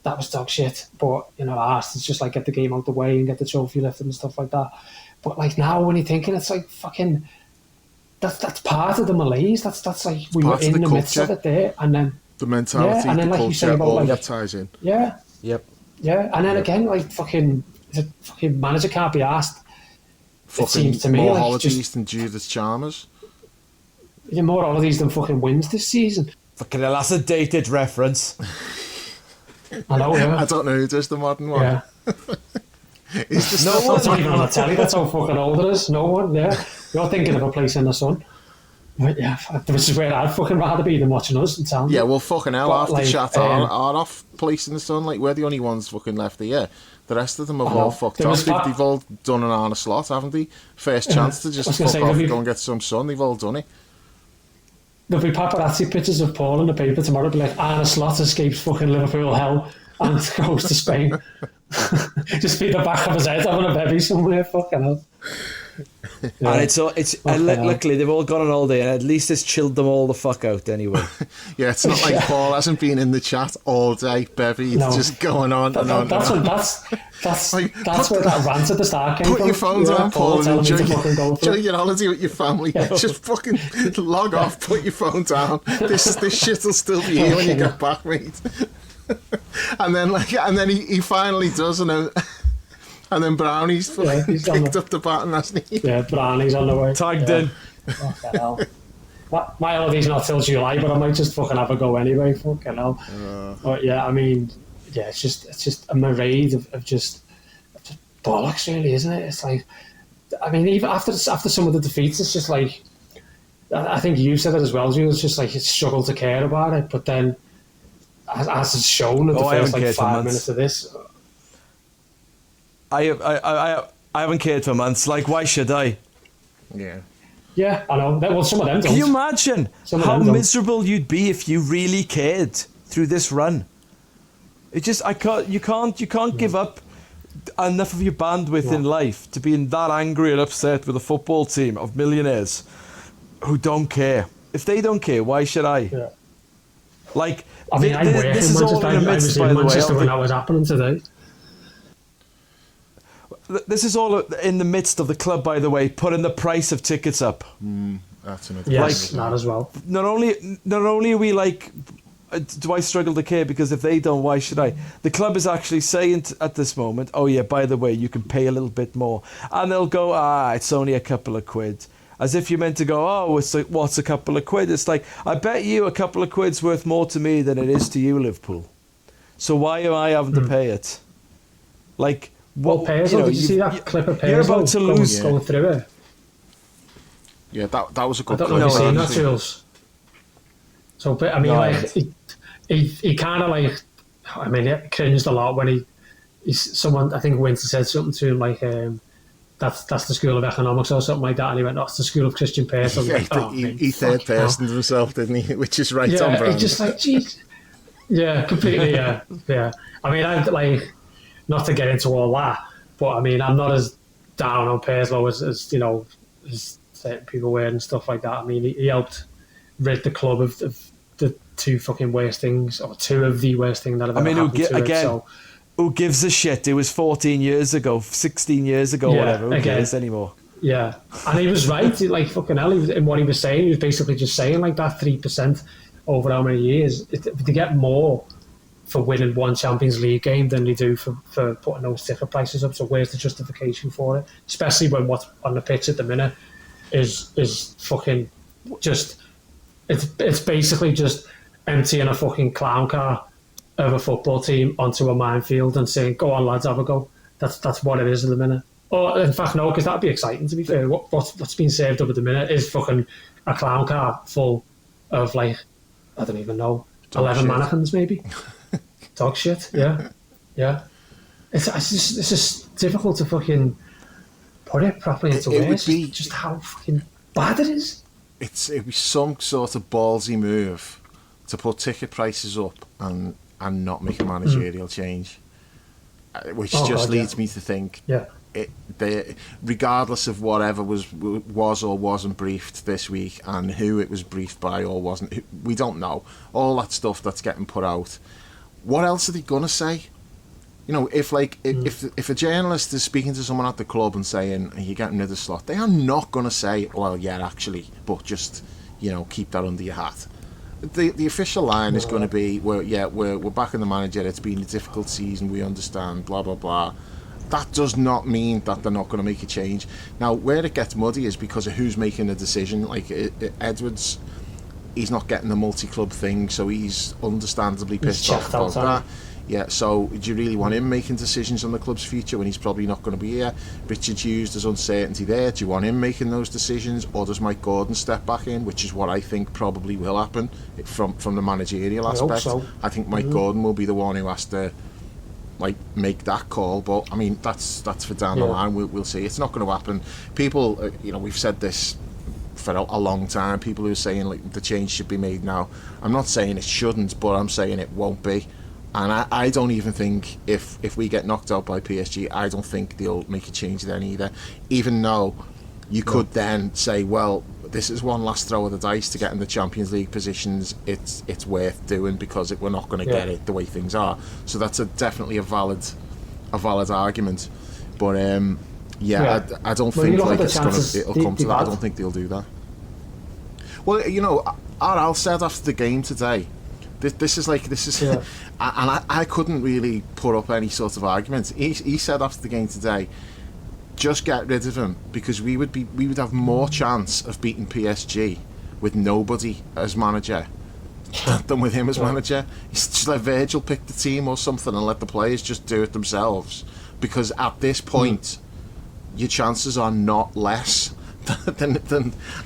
that was dog shit. But you know, Arsenal's just like get the game out the way and get the trophy lifted and stuff like that. But like now, when you're thinking, it's like fucking. That's part of the malaise. That's like we were in the midst of it there, and then the mentality, and then the like you say culture, about all like that ties in. yeah, Yep. yeah, and then again like fucking the fucking manager can't be asked. Fucking It seems to me more like holidays just than Judith Chalmers. more holidays than fucking wins this season. Fucking hell, that's a dated reference. I know, yeah. I don't know who does the modern one. Yeah. Is this No one. That's not even on the telly. That's how fucking old it is. No one. Yeah, you're thinking of A Place in the Sun. But yeah, this is where I'd fucking rather be than watching us in town. Yeah, well, fucking hell, But, half the like, chat are off Place in the Sun. Like, we're the only ones fucking left here. The rest of them have I know. all fucked There off. was that- They've all done an Arne Slot, haven't they? First chance to I was just gonna fuck say, off have and you- go and get some sun. They've all done it. There'll be paparazzi pictures of Paul in the paper tomorrow. Be like, Arne Slot escapes fucking Liverpool hell and goes to Spain. Just be the back of his head having a baby somewhere. Fucking hell. Yeah. And luckily they've all gone on holiday, and at least it's chilled them all the fuck out anyway. Yeah, it's not like Paul hasn't been in the chat all day, Bevy. No. It's just going on and on. That's and on. Like, Like, that's where that rant at the start came Put from. your phone down, Paul, and telling me enjoy to fucking go for enjoy it. your holiday with your family. Just fucking log off, put your phone down. This shit will still be here when you get back, mate. and then he finally does, and then Brownie's fucking he's done picked it. up the baton, hasn't he? Yeah, Brownie's on the way. Tagged yeah. in. Fucking hell. My holiday's not till July, but I might just fucking have a go anyway. Fucking hell. But yeah, I mean, yeah, it's just a parade of just bollocks, really, isn't it? It's like, I mean, even after some of the defeats, it's just like, I think you said it as well, Jules. It's just like it's struggle to care about it, but then as it's shown in the I first haven't like cared for 5 months. minutes of this. I haven't cared for months. Like, why should I? Yeah. Yeah, I know. Well, some of them don't. Can you imagine Some of how them don't. miserable you'd be if you really cared through this run? You can't give up enough of your bandwidth in life to be that angry and upset with a football team of millionaires who don't care. If they don't care, why should I? Yeah. Like, I mean, I work this in is all Manchester. in the I was midst, in by the way. Manchester when that was happening today. This is all in the midst of the club, by the way, putting the price of tickets up. That's another Yes, thing. that as well. Not only are we like, do I struggle to care? Because if they don't, why should I? The club is actually saying at this moment, oh yeah, by the way, you can pay a little bit more. And they'll go, it's only a couple of quid. As if you're meant to go, what's a couple of quid? It's like, I bet you a couple of quid's worth more to me than it is to you, Liverpool. So why am I having to pay it? Like, Well, Paisley, did you see that clip of Paisley? You're about to lose. Going through it. Yeah, that was a I good don't know if you've seen that, actually. Jules. So, but I mean, No, like, he kind of like, I mean, he cringed a lot when someone, I think Winston said something to him like, that's the School of Economics or something like that, and he went, it's the School of Christian Pearce. Yeah, he third personed himself, didn't he? Which is right on brand. It's just like, geez. Yeah, completely, yeah. I mean, I'd like, not to get into all that, but I mean, I'm not as down on Pearslow as you know, as certain people were and stuff like that. I mean, he helped rid the club of the two fucking worst things, or two of the worst things that have ever happened to it. So, who gives a shit? It was 14 years ago, 16 years ago, whatever. Who cares anymore? Yeah, and he was right. Like, fucking hell, in what he was saying, he was basically just saying like that 3% over how many years. They get more for winning one Champions League game than they do for putting those ticket prices up. So where's the justification for it? Especially when what's on the pitch at the minute is fucking just, it's basically just emptying a fucking clown car of a football team onto a minefield and saying, go on lads, have a go. That's what it is at the minute. Or in fact no, because that'd be exciting, to be fair. What's being served up at the minute is fucking a clown car full of, like, I don't even know, 11 mannequins maybe. Dog shit, yeah. It's just difficult to fucking put it properly into It words. would be just how fucking bad it is. It'd be some sort of ballsy move to put ticket prices up and not make a managerial change, which just leads me to think regardless of whatever was or wasn't briefed this week and who it was briefed by or wasn't, we don't know all that stuff that's getting put out. What else are they gonna say? You know, if a journalist is speaking to someone at the club and saying you're getting rid of Slot, they are not going to say, well, yeah, actually, but just, you know, keep that under your hat. The official line is going to be, we're backing the manager. It's been a difficult season. We understand. Blah blah blah. That does not mean that they're not going to make a change. Now, where it gets muddy is because of who's making the decision. Like Edwards, he's not getting the multi-club thing, so he's understandably pissed off about that. Yeah, so do you really want him making decisions on the club's future when he's probably not going to be here? Richard Hughes, there's uncertainty there. Do you want him making those decisions, or does Mike Gordon step back in, which is what I think probably will happen from the managerial aspect. I think Mike Gordon will be the one who has to make that call, but I mean that's for down the line. We'll see. It's not going to happen. People, we've said this for a long time. People who are saying the change should be made now. I'm not saying it shouldn't, but I'm saying it won't be. And I don't even think if we get knocked out by PSG, I don't think they'll make a change then either. Even though you could then say, well, this is one last throw of the dice to get in the Champions League positions. It's worth doing because we're not going to get it the way things are. So that's definitely a valid argument. But I don't think it'll come to that. I don't think they'll do that. Well, Al said after the game today. This is and I couldn't really put up any sort of argument. He said after the game today, just get rid of him because we would have more chance of beating PSG with nobody as manager than with him as manager. He's just let Virgil pick the team or something and let the players just do it themselves, because at this point your chances are not less than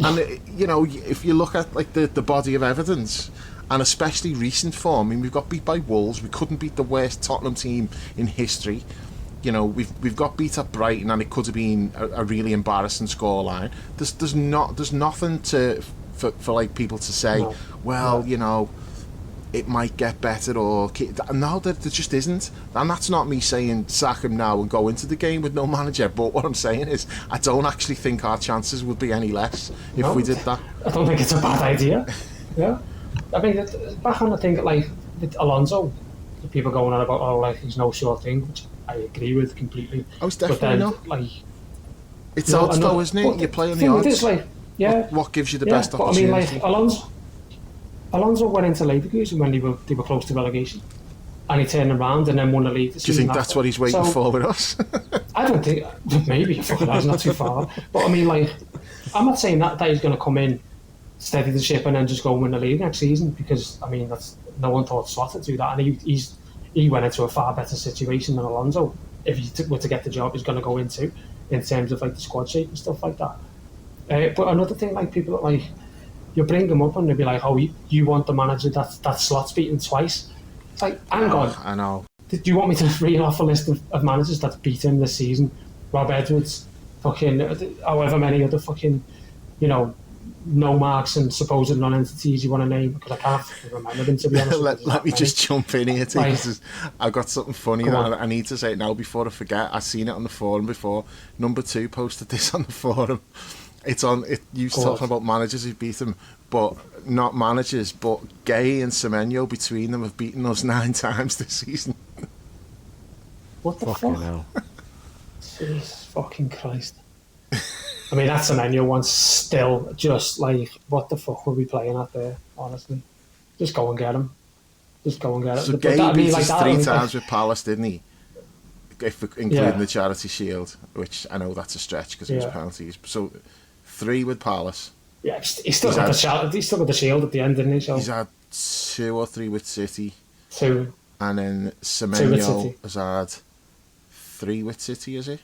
and if you look at the body of evidence, and especially recent form. I mean, we've got beat by Wolves. We couldn't beat the worst Tottenham team in history. We've got beat at Brighton, and it could have been a really embarrassing scoreline. There's nothing for people to say. It might get better or no, there just isn't. And that's not me saying sack him now and go into the game with no manager. But what I'm saying is, I don't actually think our chances would be any less if we did that. I don't think it's a bad idea. Yeah. I mean, back on the thing with Alonso, the people going on about he's no sure thing, which I agree with completely. It's definitely not. It's odds though, isn't it? You're playing the odds. What gives you the best opportunity? I mean, Alonso went into Leverkusen when they were close to relegation, and he turned around and then won the league. Do you think that's what he's waiting for with us? I don't think. Maybe that's not too far. But I mean, I'm not saying that he's going to come in, steady the ship and then just go and win the league next season, because I mean no one thought Slot to do that, and he went into a far better situation than Alonso, if he were to get the job he's going to go into, in terms of the squad shape and stuff like that. But another thing, people you bring them up and they'll be like, oh, you want the manager that Slot's beaten twice. It's hang on, I know. Do you want me to reel off a list of managers that beat him this season? Rob Edwards, fucking however many other fucking no marks and supposed non-entities you want to name, because I can't remember them, to be honest. let me just jump in here too, because I've got something funny that I need to say it now before I forget. I've seen it on the forum before. Number 2 posted this on the forum. You talking about managers who've beat them, but not managers, but Gay and Semenyo, between them, have beaten us 9 times this season. What the fuck? Hell. Jesus fucking Christ. I mean, that Semenyo one's still just what the fuck were we playing at there, honestly? Just go and get him. So Gay beat us 3 times with Palace, didn't he? Including the Charity Shield, which I know that's a stretch because it was penalties. So 3 with Palace. Yeah, he's still got the shield at the end, didn't he? So he's had 2 or 3 with City. 2. And then Semenyo has had 3 with City, is he?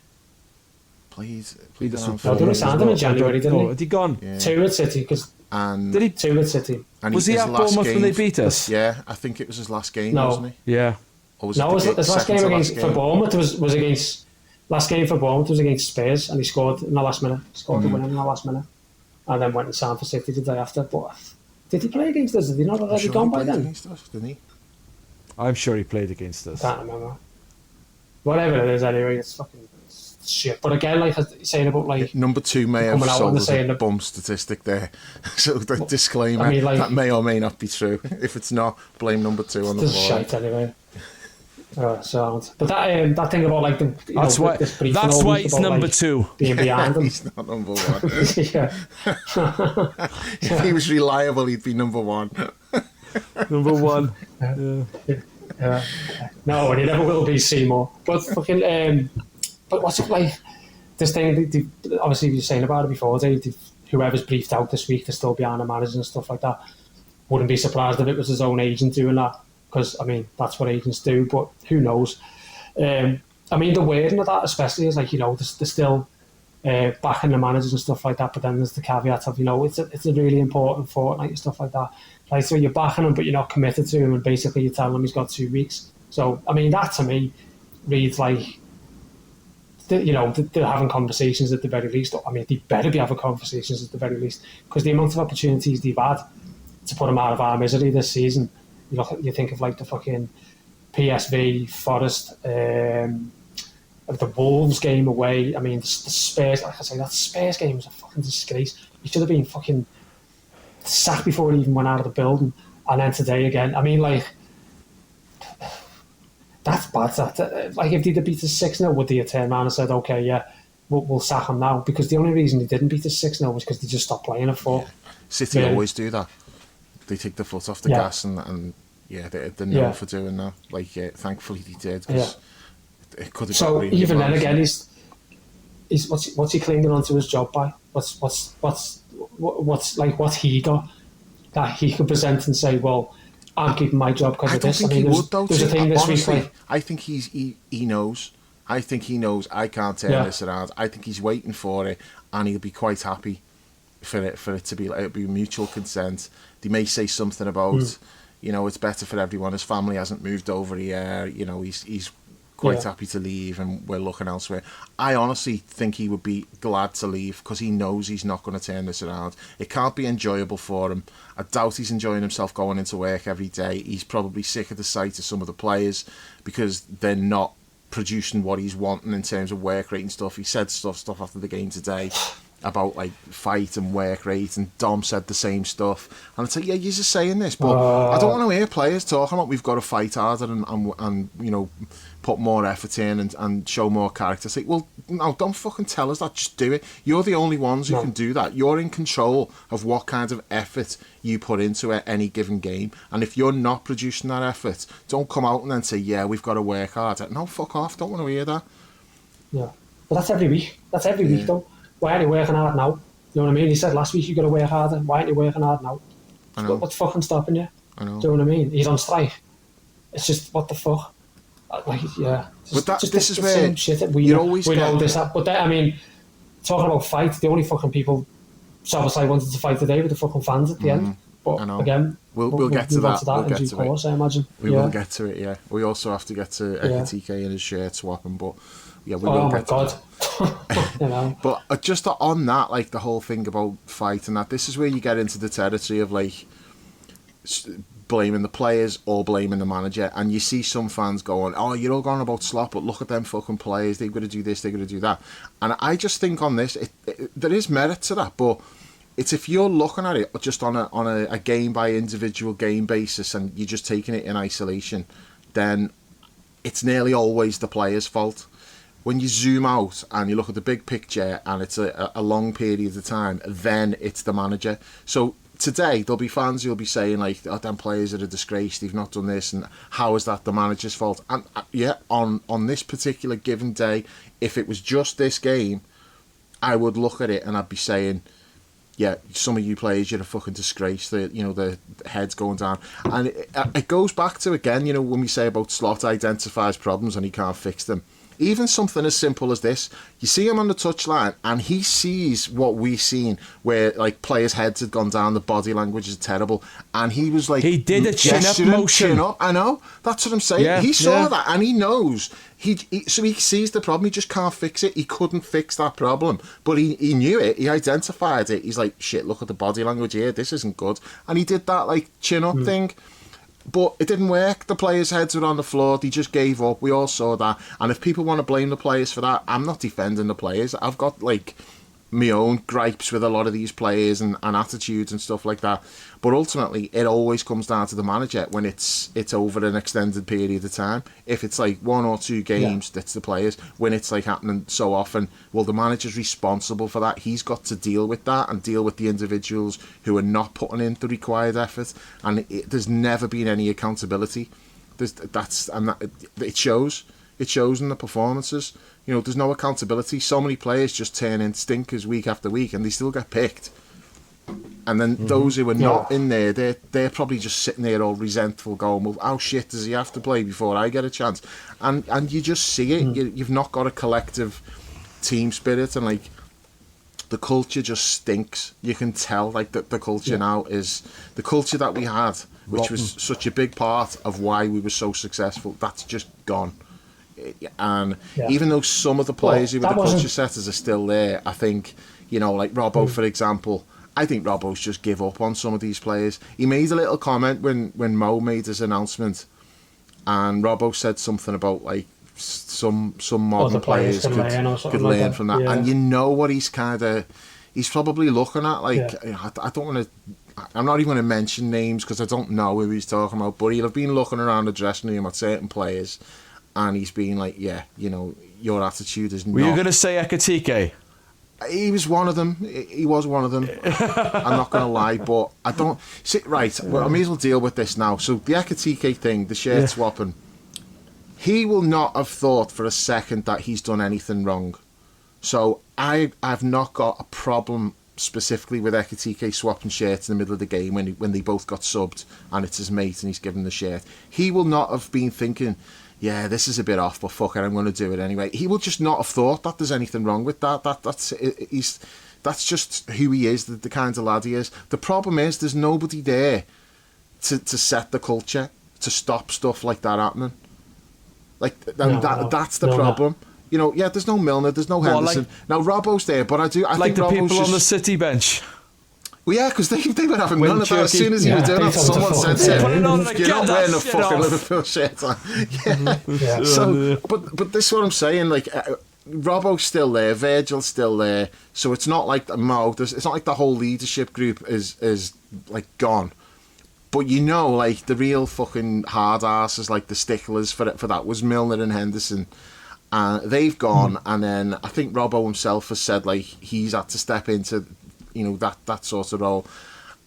Please. They signed him in January, didn't he? Had he gone? Yeah. 2 with City, did he? 2 with City. And was he at Bournemouth when they beat us? Yeah, I think it was his last game, no. wasn't he? Yeah. Or was his last game for Bournemouth was against last game for Bournemouth was against Spurs, and he scored in the last minute. Scored the winner in the last minute, and then went and signed for City the day after. But did he play against us? Did he not already gone by then? Against us, didn't he? I'm sure he played against us. Can't remember. Whatever it is, anyway, it's fucking shit. But again, like saying about like number 2 may have coming out sold and us saying a that- bum statistic there. So the disclaimer, I mean, like- that may or may not be true. If it's not, blame number 2 on the It's floor. shite anyway. But that thing about like the That's why. this briefing That's why almost it's about, number like, 2. being behind them. He's not number 1. Yeah. If he was reliable, he'd be number 1. Number 1. No, and he never will be Seymour. But fucking but what's it like? This thing, obviously, you were saying about it before, Dave. Whoever's briefed out this week, they're still behind the managers and stuff like that. Wouldn't be surprised if it was his own agent doing that, because I mean that's what agents do. But who knows? I mean, the wording of that, especially, is like, you know, they're still backing the managers and stuff like that. But then there's the caveat of, you know, it's a really important fortnight and stuff like that. Like, so you're backing him, but you're not committed to him, and basically you're telling him he's got 2 weeks. So I mean, that to me reads like, you know, they're having conversations at the very least. I mean, they better be having conversations at the very least, because the amount of opportunities they've had to put them out of our misery this season. You think of like the fucking PSV, Forest, the Wolves game away. I mean, the Spurs, like I say, that Spurs game was a fucking disgrace. He should have been fucking sacked before he even went out of the building. And then today again, I mean, like, that's bad. Like, if they'd have beat us 6-0, would they have turned around and said, okay, yeah, we'll sack him now? Because the only reason they didn't beat us 6-0 was because they just stopped playing at 4. Yeah. City always do that. They take the foot off the gas, and yeah, they're known for doing that. Like, thankfully they did, because it could have got really even bad. then again, he's what's he clinging onto his job by? What's like what he got that he could present and say, well, I'm keeping my job because I of don't this. think I mean, he would, though. there's a thing this Honestly, week. Like, I think he knows. I think he knows I can't turn this around. I think he's waiting for it, and he'll be quite happy for it to be like, it'll be mutual consent. They may say something about, you know, it's better for everyone. His family hasn't moved over here. You know, he's quite happy to leave, and we're looking elsewhere. I honestly think he would be glad to leave, because he knows he's not going to turn this around. It can't be enjoyable for him. I doubt he's enjoying himself going into work every day. He's probably sick of the sight of some of the players because they're not producing what he's wanting in terms of work rate and stuff. He said stuff after the game today about like fight and work rate, and Dom said the same stuff. And it's like, yeah, you're just saying this, but I don't want to hear players talking about we've got to fight harder and you know, put more effort in and show more character. It's like, well, no, don't fucking tell us that, just do it. You're the only ones who can do that. You're in control of what kind of effort you put into any given game, and if you're not producing that effort, don't come out and then say, yeah, we've got to work hard. No, fuck off, don't want to hear that. yeah, but that's every week. That's every week, though. Why aren't you working hard now? You know what I mean? He said last week you got to work harder. Why aren't you working hard now? I know. What's fucking stopping you? I know. Do you know what I mean? He's on strike. It's just, what the fuck? Like, yeah. But just this is the where same shit that we you're know, always we know getting- this. But then, I mean, talking about fight, the only fucking people Szoboszlai wanted to fight today were the fucking fans at the end. But I know. again, We'll get to move on that. to that We'll in get due to course, I imagine. We will get to it, yeah. We also have to get to Ekitike and his shirt swapping, but yeah, we will get to that. You know. But just on that, like the whole thing about fight and that, this is where you get into the territory of like blaming the players or blaming the manager, and you see some fans going, oh, you're all going about Slot, but look at them fucking players, they've got to do this, they've got to do that. And I just think on this, there is merit to that, but it's if you're looking at it just on a game by individual game basis and you're just taking it in isolation, then it's nearly always the player's fault. When you zoom out and you look at the big picture and it's a long period of time, then it's the manager. So today there'll be fans who'll be saying like, oh, them players are a disgrace, they've not done this, and how is that the manager's fault? And yeah, on this particular given day, if it was just this game, I would look at it and I'd be saying, yeah, some of you players, you're a fucking disgrace. The head's going down. And it goes back to, again, you know, when we say about Slot identifies problems and he can't fix them. Even something as simple as this, you see him on the touchline and he sees what we've seen, where like players' heads had gone down, the body language is terrible, and he was like, he did a chin-up motion. Chin up, I know, that's what I'm saying. Yeah, he saw that and he knows. So he sees the problem, he just can't fix it. He couldn't fix that problem, but he knew it, he identified it. He's like, shit, look at the body language here, this isn't good. And he did that like chin-up thing. But it didn't work. The players' heads were on the floor. They just gave up. We all saw that. And if people want to blame the players for that, I'm not defending the players. I've got, like, my own gripes with a lot of these players and attitudes and stuff like that. But ultimately, it always comes down to the manager when it's over an extended period of time. If it's like 1 or 2 games, that's the players. When it's like happening so often, well, the manager's responsible for that. He's got to deal with that and deal with the individuals who are not putting in the required effort. And there's never been any accountability. It shows. It shows in the performances. You know, there's no accountability. So many players just turn in stinkers week after week and they still get picked. And then those who are not in there, they're probably just sitting there all resentful going, well, how shit does he have to play before I get a chance? And you just see it. You've not got a collective team spirit, and like the culture just stinks. You can tell like that the culture now is the culture that we had, which was such a big part of why we were so successful. That's just gone. And even though some of the players who were the culture setters are still there, I think, you know, like Robbo, for example, I think Robbo's just give up on some of these players. He made a little comment when Mo made his announcement, and Robbo said something about like some modern players could learn from that. And you know what he's probably looking at, like, I don't want to, I'm not even going to mention names because I don't know who he's talking about, but he'll have been looking around the dressing room at certain players and he's been like, yeah, you know, your attitude is not... Were you going to say Ekitike? He was one of them. He was one of them. I'm not going to lie, but I don't... See, right, well, I may as well deal with this now. So the Ekitike thing, the shirt swapping, he will not have thought for a second that he's done anything wrong. So I've not got a problem specifically with Ekitike swapping shirts in the middle of the game when they both got subbed and it's his mate and he's given the shirt. He will not have been thinking... yeah, this is a bit off, but fuck it, I'm going to do it anyway. He will just not have thought that there's anything wrong with that. That's just who he is, the kind of lad he is. The problem is there's nobody there to set the culture, to stop stuff like that happening. Like, that's the problem. No. You know, yeah, there's no Milner, there's no Henderson. Now, Robbo's there, but I think the Robbo's people just... on the City bench. Well, yeah, because they were having none of that. As soon as he was doing that, someone said to him, "You're not wearing a fucking Liverpool shirt on." So, but this is what I'm saying. Like, Robbo's still there, Virgil's still there. So it's not like it's not like the whole leadership group is like gone. But you know, like the real fucking hard asses, like the sticklers for that was Milner and Henderson. They've gone, and then I think Robbo himself has said like he's had to step into, you know, that sort of role.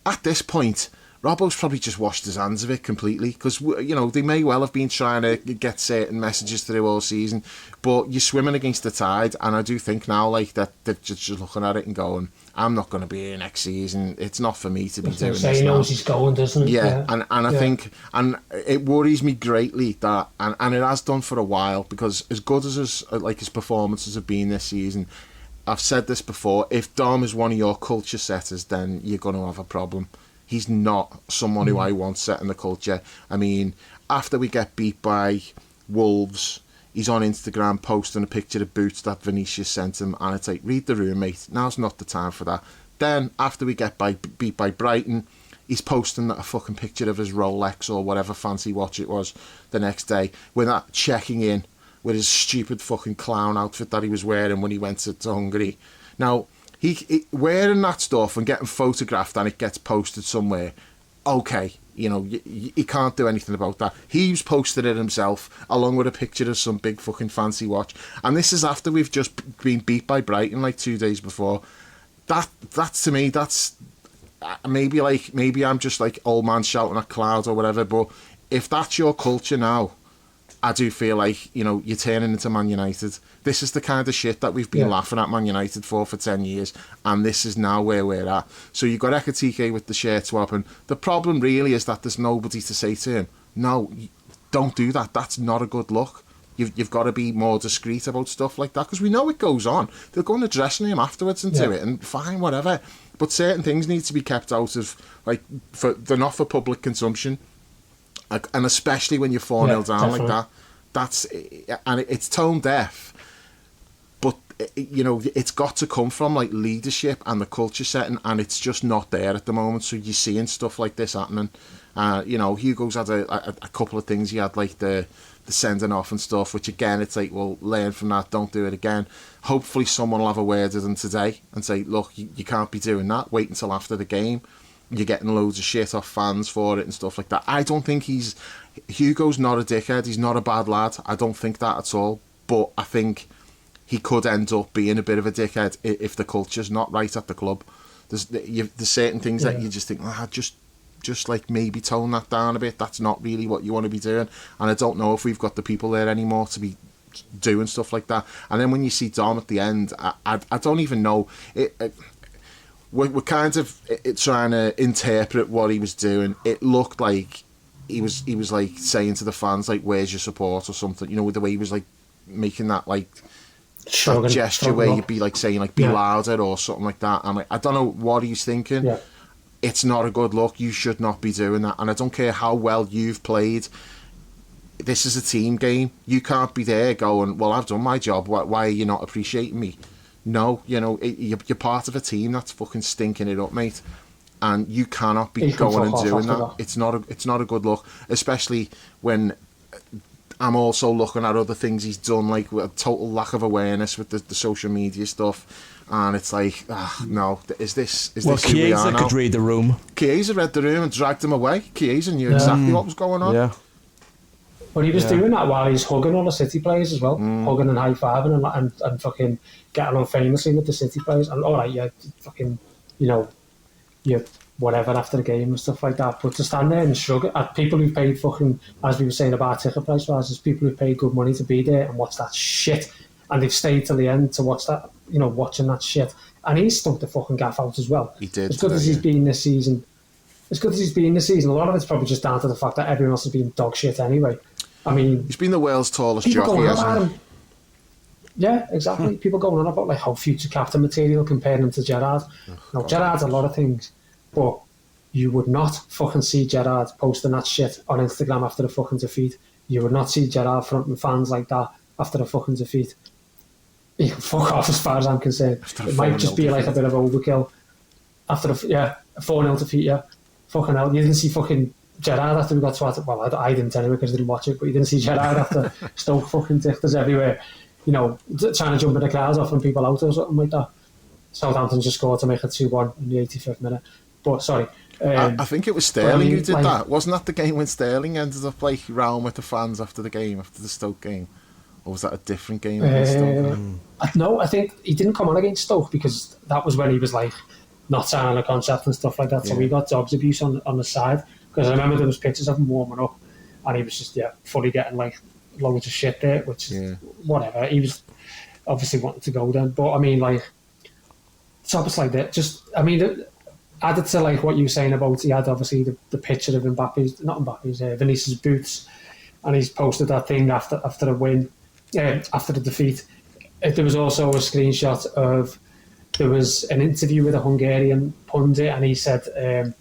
At this point, Robbo's probably just washed his hands of it completely because, you know, they may well have been trying to get certain messages through all season, but you're swimming against the tide, and I do think now, like, that they're just looking at it and going, I'm not going to be here next season. It's not for me to be doing this now. He knows he's going, doesn't he? Yeah, and I think, and it worries me greatly that, and it has done for a while, because as good as his performances have been this season, I've said this before, if Dom is one of your culture setters, then you're going to have a problem. He's not someone who I want setting the culture. I mean, after we get beat by Wolves, he's on Instagram posting a picture of boots that Vinicius sent him, and it's like, read the room, mate. Now's not the time for that. Then, after we get beat by Brighton, he's posting a fucking picture of his Rolex or whatever fancy watch it was the next day, without checking in with his stupid fucking clown outfit that he was wearing when he went to Hungary. Now, he wearing that stuff and getting photographed and it gets posted somewhere, okay, you know, you can't do anything about that. He's posted it himself, along with a picture of some big fucking fancy watch. And this is after we've just been beat by Brighton like 2 days before. That's to me, that's... Maybe I'm just like old man shouting at clouds or whatever, but if that's your culture now, I do feel like, you know, you're turning into Man United. This is the kind of shit that we've been laughing at Man United for 10 years, and this is now where we're at. So you've got Ekitike with the shirt swapping. The problem really is that there's nobody to say to him, no, don't do that. That's not a good look. you've got to be more discreet about stuff like that, because we know it goes on. They'll go in the dressing room afterwards and do it, and fine, whatever. But certain things need to be kept out of, like, they're not for public consumption, and especially when you're 4-0 down definitely. like that. It's tone deaf, but you know, it's got to come from like leadership and the culture setting, and it's just not there at the moment. So you're seeing stuff like this happening. You know, Hugo's had a couple of things. He had like the sending off and stuff, which again, it's like, well, learn from that, don't do it again. Hopefully someone will have a word with him today and say, look, you can't be doing that, wait until after the game. You're getting loads of shit off fans for it and stuff like that. I don't think Hugo's not a dickhead, he's not a bad lad, I don't think that at all, but I think he could end up being a bit of a dickhead if the culture's not right at the club. There's certain things that you just think, just like maybe tone that down a bit. That's not really what you want to be doing. And I don't know if we've got the people there anymore to be doing stuff like that. And then when you see Dom at the end, I don't even know. We're kind of trying to interpret what he was doing. It looked like he was like saying to the fans, like, where's your support or something, you know, with the way he was like making that like that gesture where you'd be like saying like be louder or something like that. And like, I don't know what he's thinking. It's not a good look. You should not be doing that. And I don't care how well you've played, this is a team game. You can't be there going, well, I've done my job, why are you not appreciating me? No, you know, you're part of a team that's fucking stinking it up, mate. And you cannot be going and doing that. It's not a good look, especially when I'm also looking at other things he's done, like with a total lack of awareness with the social media stuff. And it's like, no, is this who we are now? Chiesa could read the room. Chiesa read the room and dragged him away. Chiesa knew exactly what was going on. Yeah. But he was doing that while he's hugging all the City players as well, hugging and high-fiving and fucking getting on famously with the City players. And all right, yeah, fucking, you know, you whatever after the game and stuff like that. But to stand there and shrug at people who've paid fucking, as we were saying about ticket price rises, people who've paid good money to be there and watch that shit, and they've stayed till the end to watch that, you know, watching that shit. And he's stumped the fucking gaff out as well. He did. As good as he's been this season, a lot of it's probably just down to the fact that everyone else has been dog shit anyway. I mean, he's been the world's tallest jockey, hasn't he? Yeah, exactly. People going on about like how future captain material, comparing him to Gerrard. Now, Gerrard's a lot of things, but you would not fucking see Gerrard posting that shit on Instagram after the fucking defeat. You would not see Gerrard fronting fans like that after the fucking defeat. He can fuck off as far as I'm concerned. It might just be like a bit of overkill after a 4-0 defeat. Fucking hell, you didn't see fucking Gerrard after we got swatted. Well, I didn't anyway because I didn't watch it, but you didn't see Gerrard after Stoke fucking dichters everywhere, you know, trying to jump in the crowds off and people out or something like that. Southampton just scored to make it 2-1 in the 85th minute. But sorry. I think it was Sterling who did that. Wasn't that the game when Sterling ended up like round with the fans after the game, after the Stoke game? Or was that a different game against Stoke? No, I think he didn't come on against Stoke because that was when he was like not signing a contract and stuff like that. So we got dogs abuse on the side. Because I remember there was pictures of him warming up and he was just fully getting like loads of shit there, which is whatever. He was obviously wanting to go then. But I mean, like, it's almost like that. Just, I mean, added to like what you were saying about, he had obviously the picture of Vinicius' boots, and he's posted that thing after the win, after the defeat. There was also a screenshot of, there was an interview with a Hungarian pundit, and he said,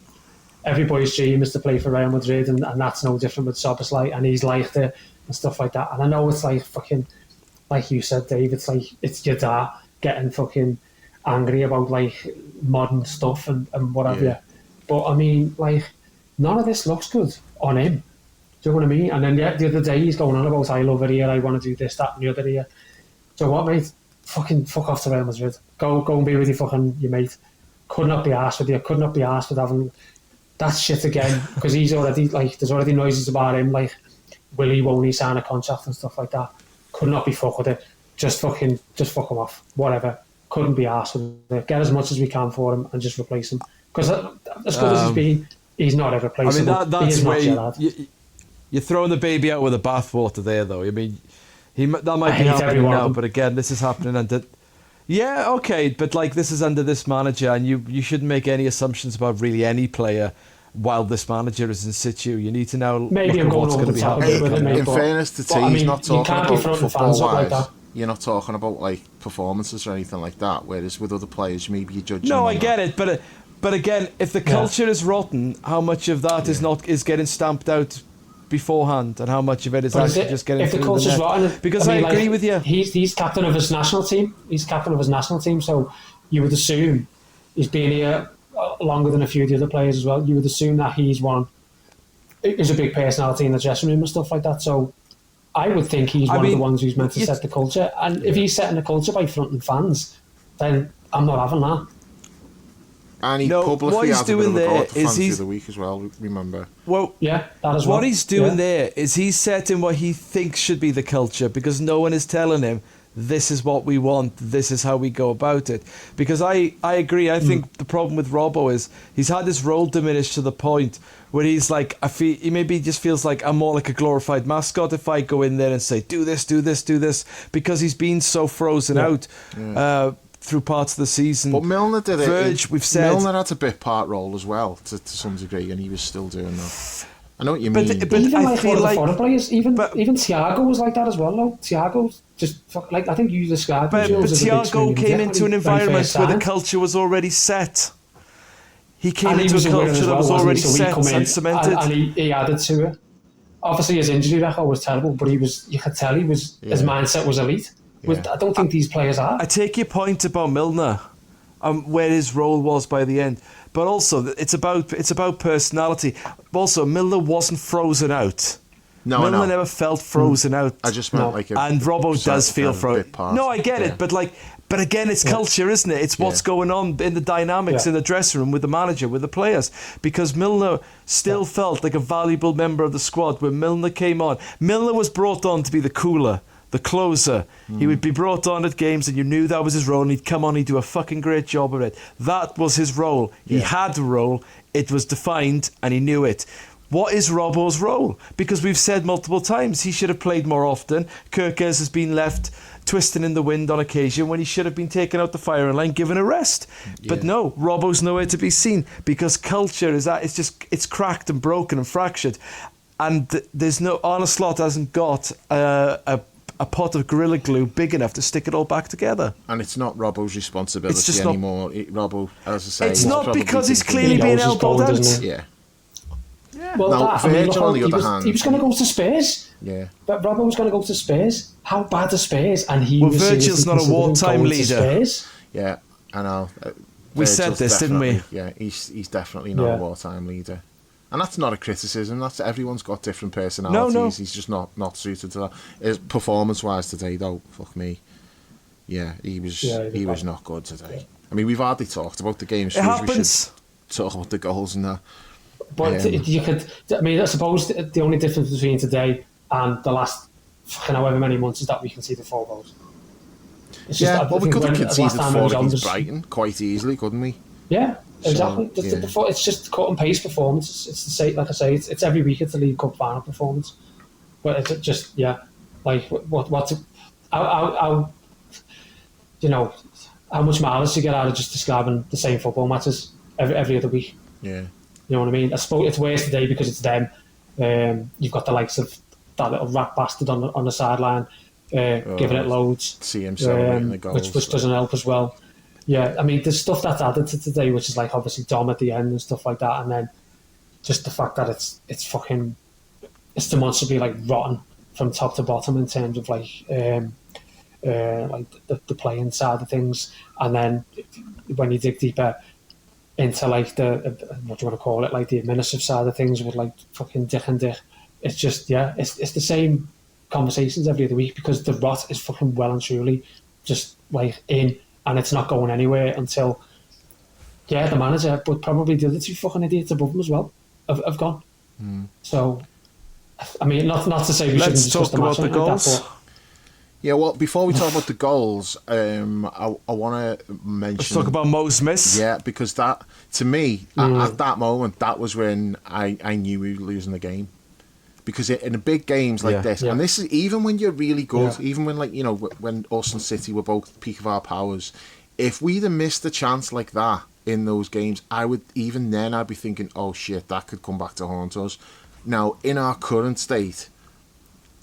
everybody's dream is to play for Real Madrid, and that's no different with Szoboszlai, and he's liked it and stuff like that. And I know it's like fucking, like you said, Dave, it's like it's your dad getting fucking angry about like modern stuff and what have you. But I mean, like, none of this looks good on him. Do you know what I mean? And then the other day he's going on about, I love it here, I want to do this, that, and the other here. So what, mate? Fucking fuck off to Real Madrid. Go and be with your mate. Could not be arsed with you. Could not be arsed with having that shit again, because he's already like, there's already noises about him like, will he, won't he sign a contract and stuff like that. Could not be fucked with it. Just fuck him off. Whatever. Couldn't be arsed with it. Get as much as we can for him and just replace him. Because as good as he's been, he's not a replaceable. I mean, that's where you're throwing the baby out with the bathwater there, though. I mean, that might be happening now, but again, this is happening under. Yeah, okay, but like this is under this manager, and you shouldn't make any assumptions about really any player. while this manager is in situ. You need to now Maybe look I'm at what's going going to over be the top happening. a bit with it, mate. In fairness to T, he's not you talking can't be about fronting fans up like football-wise. that. You're not talking about like performances or anything like that. Whereas with other players, maybe you're judging. No, them I on get that. it, but again, if the culture is rotten, how much of that is getting stamped out beforehand, and how much of it is But actually just getting if the through culture's net? rotten, Because I agree like, with you. He's captain of his national team. He's captain of his national team, so you would assume he's been here longer than a few of the other players as well. You would assume that he's a big personality in the dressing room and stuff like that. So I would think he's one of the ones who's meant to set the culture. And if he's setting the culture by fronting fans, then I'm not having that. And he publicly has a bit of a go at the fans the other week as well, remember? Well, yeah, that as well. What he's doing there is he's setting what he thinks should be the culture, because no one is telling him this is what we want, this is how we go about it. Because I agree, I think the problem with Robbo is he's had his role diminished to the point where he's like, he maybe just feels like I'm more like a glorified mascot if I go in there and say, do this, do this, do this, because he's been so frozen out through parts of the season. But Milner did it. Verge, we've said. Milner had a bit part role as well, to some degree, and he was still doing that. I know what you mean. But even I feel like foreign players, even Thiago was like that as well. No, Thiago just like, I think you described. But Thiago came into an environment where the culture was already set. He came into a culture that was already set and cemented, and he added to it. Obviously, his injury record was terrible, but you could tell his mindset was elite. I don't think these players are. I take your point about Milner, where his role was by the end, but also it's about personality. Also, Milner wasn't frozen out. Milner never felt frozen out. I just meant and Robbo does feel frozen. No, I get it, but again, it's culture, isn't it? It's what's going on in the dynamics in the dressing room with the manager, with the players. Because Milner still felt like a valuable member of the squad when Milner came on. Milner was brought on to be the cooler, the closer. He would be brought on at games and you knew that was his role, and he'd come on, he'd do a fucking great job of it. That was his role. He had a role, it was defined, and he knew it. What is Robbo's role? Because we've said multiple times he should have played more often. Kirkes has been left twisting in the wind on occasion when he should have been taken out the firing line, given a rest. But no, Robbo's nowhere to be seen, because culture is that it's cracked and broken and fractured, and there's no Arne Slot hasn't got a pot of Gorilla Glue big enough to stick it all back together. And it's not Robbo's responsibility anymore. Robbo, as I say, it's not because he's clearly being elbowed out. Yeah. Well, now, Virgil, on the other hand, he was going to go to Spurs. Yeah. But Robbo was going to go to Spurs. How bad are Spurs? And he well, was Virgil's not a wartime leader. Yeah, I know. We said this, didn't we? Yeah, he's definitely not a wartime leader. And that's not a criticism. That's everyone's got different personalities. No. He's just not suited to that. Performance-wise today, though, fuck me. Yeah, he was not good today. Yeah. I mean, we've hardly talked about the game. It happens. We should talk about the goals and that. But you could. I mean, I suppose the only difference between today and the last however many months is that we can see the 4 goals. It's just, we could have conceded 4 against Brighton quite easily, couldn't we? Yeah, exactly. So, it's just cut and paste performance. It's the same, like I say. It's every week. It's a League Cup final performance. But it's just like what's how how much mileage you get out of just describing the same football matches every other week. Yeah. You know what I mean? I suppose it's worse today because it's them. You've got the likes of that little rat bastard on the sideline, giving it loads. See him celebrating the goals. Which doesn't help as well. Yeah, I mean, there's stuff that's added to today, which is like obviously Dom at the end and stuff like that, and then just the fact that it's demonstrably like rotten from top to bottom in terms of like the playing side of things, and then when you dig deeper into like the what do you want to call it, like the administrative side of things with like fucking Dick and Dick, it's just it's the same conversations every other week because the rot is fucking well and truly just like in, and it's not going anywhere until the manager, but probably the other 2 fucking idiots above him as well have gone. So I mean, not to say we shouldn't discuss the match about the goals. like that, but yeah, well, before we talk about the goals, I want to mention... Let's talk about Mo's miss. Yeah, because that, to me, at that moment, that was when I knew we were losing the game. Because in the big games like this, and this is even when you're really good, even when, like, when us and City were both peak of our powers, if we'd have missed a chance like that, in those games, I'd be thinking, oh shit, that could come back to haunt us. Now, in our current state,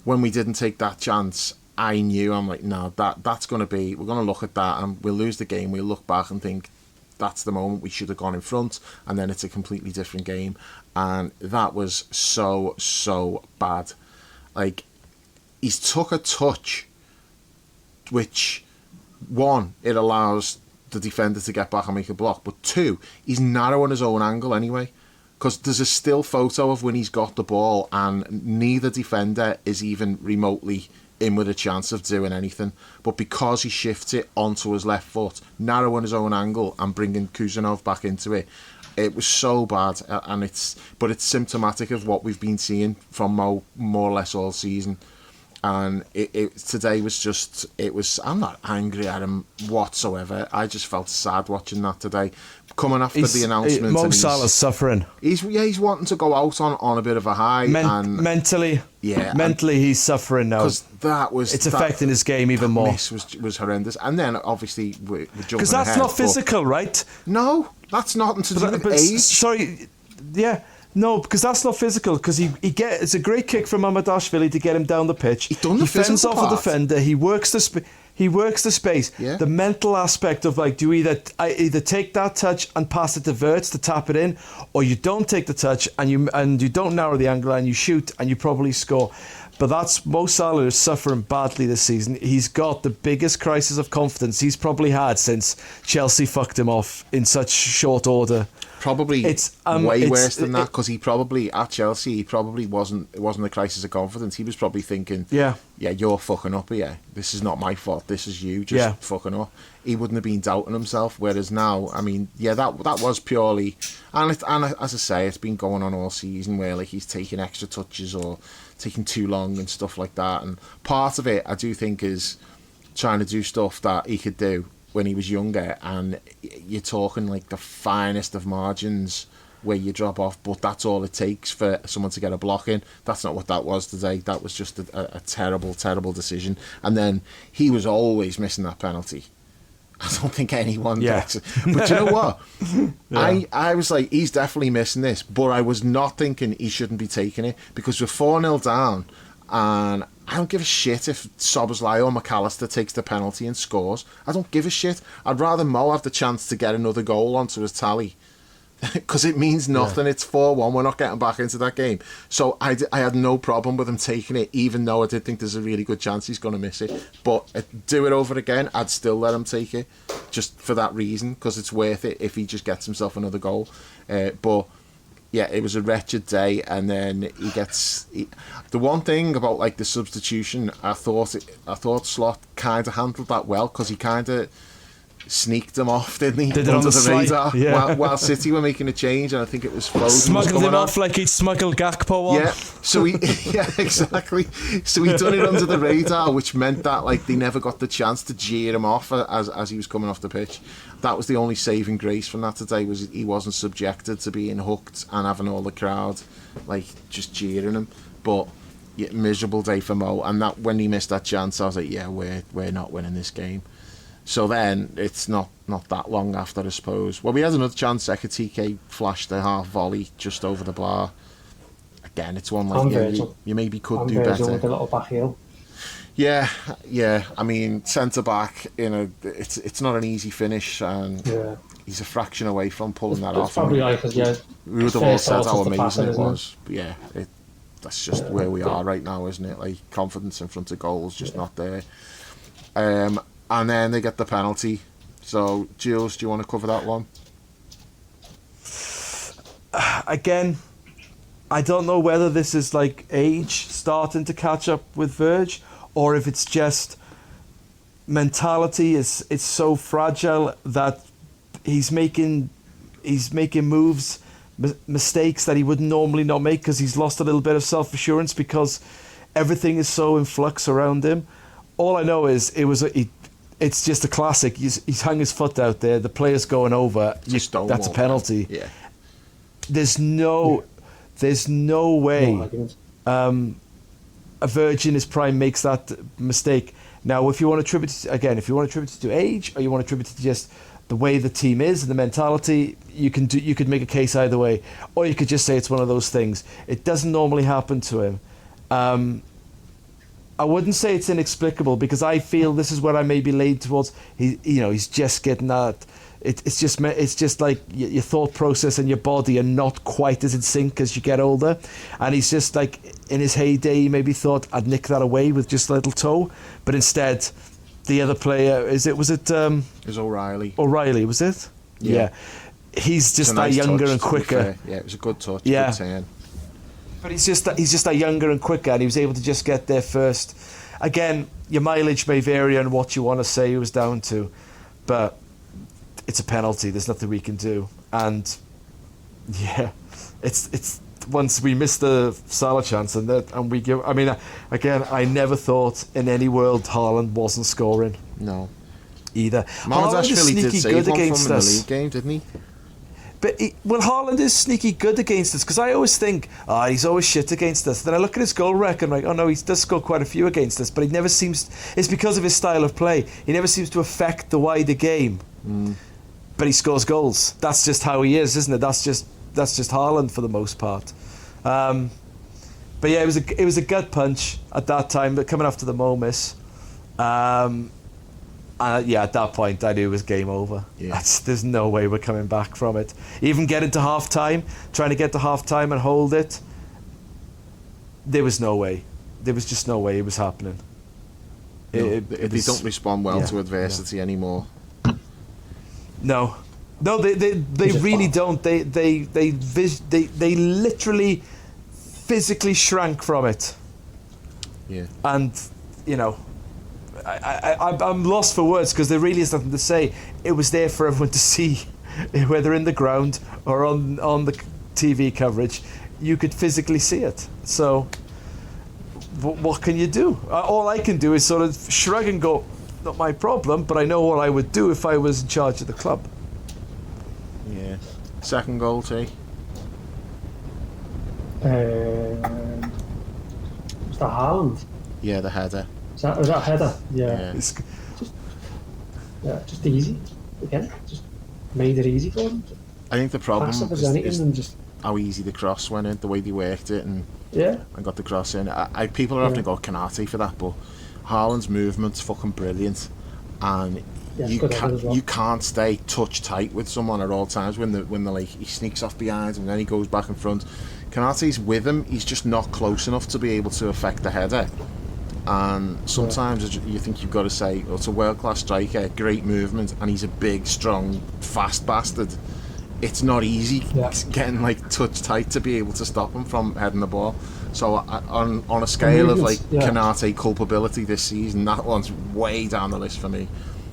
when we didn't take that chance, I'm like, no, that's going to be, we're going to look at that and we'll lose the game. We'll look back and think, that's the moment we should have gone in front, and then it's a completely different game. And that was so bad. Like, he's took a touch, which, one, it allows the defender to get back and make a block, but two, he's narrow on his own angle anyway, because there's a still photo of when he's got the ball and neither defender is even remotely in with a chance of doing anything, but because he shifts it onto his left foot, narrow on his own angle and bringing Kuzanov back into it, it was so bad. And it's symptomatic of what we've been seeing from Mo more or less all season. And today was I'm not angry at him whatsoever. I just felt sad watching that today. Coming after the announcement, Mo Salah's suffering. He's wanting to go out on a bit of a high. And mentally, he's suffering now. Because it's affecting his game even more. Miss was horrendous. And then obviously we're jumping because that's ahead, not physical, right? No, that's nothing to do with age. Sorry, yeah. No, because that's not physical. Because it's a great kick from Mamadashvili to get him down the pitch. He fends off a defender. He works the space. Yeah. The mental aspect of like, do you either take that touch and pass it to Wirtz to tap it in, or you don't take the touch and you don't narrow the angle and you shoot and you probably score. But that's Mo Salah is suffering badly this season. He's got the biggest crisis of confidence he's probably had since Chelsea fucked him off in such short order. Probably way worse than that, because he probably at Chelsea it wasn't a crisis of confidence. He was probably thinking, yeah, you're fucking up here. This is not my fault. This is you just fucking up. He wouldn't have been doubting himself. Whereas now, I mean, that was purely, and as I say, it's been going on all season where like he's taking extra touches or taking too long and stuff like that. And part of it, I do think, is trying to do stuff that he could do when he was younger, and you're talking like the finest of margins where you drop off, but that's all it takes for someone to get a block in. That's not what that was today. That was just a terrible decision. And then he was always missing that penalty. I don't think anyone gets it. But you know what? I was like, he's definitely missing this, but I was not thinking he shouldn't be taking it, because we're 4-0 down, and I don't give a shit if Szoboszlai or McAllister takes the penalty and scores. I don't give a shit. I'd rather Mo have the chance to get another goal onto his tally, because it means nothing. It's 4-1. We're not getting back into that game. So I had no problem with him taking it, even though I did think there's a really good chance he's going to miss it. But do it over again, I'd still let him take it, just for that reason, because it's worth it if he just gets himself another goal. But yeah, it was a wretched day, and then the one thing about like the substitution, I thought Slot kind of handled that well, because he kind of sneaked him off, didn't he? Did it on the radar while City were making a change, and I think it was Foden. Smuggled him off like he'd smuggled Gakpo on. Yeah, so exactly. So he done it under the radar, which meant that like they never got the chance to jeer him off as he was coming off the pitch. That was the only saving grace from that today, was he wasn't subjected to being hooked and having all the crowd like just jeering him. But yeah, miserable day for Mo, and that when he missed that chance, I was like, yeah, we're not winning this game. So then it's not that long after, I suppose. Well, we had another chance. Ekitike flashed a half volley just over the bar. Again, it's one like you maybe could do better. With a little back heel. Yeah. I mean, centre back, it's not an easy finish, and he's a fraction away from pulling that off. Probably like, we would have all said how amazing it was. But yeah, that's just where we are right now, isn't it? Like, confidence in front of goals just not there. And then they get the penalty. So, Jules, do you want to cover that one? Again, I don't know whether this is like age starting to catch up with Verge, or if it's just mentality is so fragile that he's making moves, mistakes that he would normally not make, because he's lost a little bit of self-assurance because everything is so in flux around him. All I know is it's just a classic. He's hung his foot out there. The player's going over. That's a penalty. Yeah. There's no way a Virgin in his prime makes that mistake. Now, if you want to attribute it to age, or you want to attribute it to just the way the team is and the mentality, you could make a case either way, or you could just say it's one of those things. It doesn't normally happen to him. I wouldn't say it's inexplicable, because I feel this is where I may be laid towards. He's just getting that. It's just like your thought process and your body are not quite as in sync as you get older, and he's just like, in his heyday he maybe thought, I'd nick that away with just a little toe, but instead the other player, was it O'Reilly. O'Reilly, was it? Yeah. He's just that younger and quicker. Yeah, it was a good touch. Yeah. Good turn. But he's just that younger and quicker, and he was able to just get there first. Again, your mileage may vary on what you want to say it was down to, but it's a penalty. There's nothing we can do. And yeah, it's once we miss the Salah chance, and we give. I mean, again, I never thought in any world Haaland wasn't scoring. No. Either. Mamardashvili did save one from in the league game, didn't he? But Haaland is sneaky good against us, because I always think, he's always shit against us. Then I look at his goal record and I'm like, oh no, he does score quite a few against us, but he never seems. It's because of his style of play. He never seems to affect the wider game. But he scores goals. That's just how he is, isn't it? That's just Haaland for the most part. But yeah, it was a gut punch at that time, but coming after the Momus. At that point I knew it was game over. Yeah. There's no way we're coming back from it. Even getting to half time, trying to get to half time and hold it, there was no way. There was just no way it was happening. They don't respond well to adversity anymore. No, they really don't. They literally physically shrank from it. Yeah. And I'm lost for words, because there really is nothing to say. It was there for everyone to see, whether in the ground or on the TV coverage. You could physically see it. So what can you do? All I can do is sort of shrug and go, not my problem, but I know what I would do if I was in charge of the club. Yeah. Second goal, T. Was that Haaland? Yeah, the header. Was that header? Yeah. Yeah. Just easy. Again, just made it easy for them. I think the problem is just how easy the cross went in, the way they worked it, and got the cross in. People are having to go Canate for that, but Haaland's movement's fucking brilliant, and you can't stay touch tight with someone at all times when he sneaks off behind and then he goes back in front. Canate's with him, he's just not close enough to be able to affect the header. And sometimes you think you've got to say, it's a world-class striker, great movement, and he's a big, strong, fast bastard. It's not easy getting touch tight to be able to stop him from heading the ball. So on a scale of Canate culpability this season, that one's way down the list for me.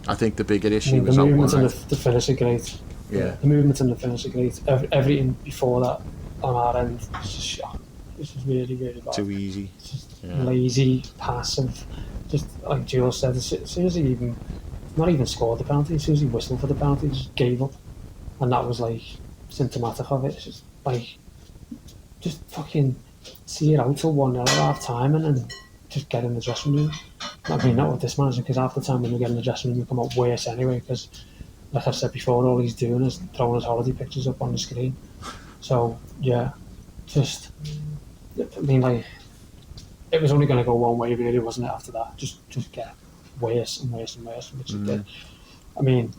I think the bigger issue was the movement and the finish are great. Yeah, the movement and the finish are great. Everything before that on our end was just shot. This was really, really bad. Too easy. Just lazy, passive. Just like Jules said, as soon as he not even scored the penalty, as soon as he whistled for the penalty, he just gave up. And that was symptomatic of it. It's just fucking see it out till 1-0 at half time and then just get in the dressing room. I mean, not with this manager, because half the time when we get in the dressing room, we come out worse anyway, because, like I've said before, all he's doing is throwing his holiday pictures up on the screen. So, yeah, it was only going to go one way, really, wasn't it, after that? Just get worse and worse and worse, which it did. I mean,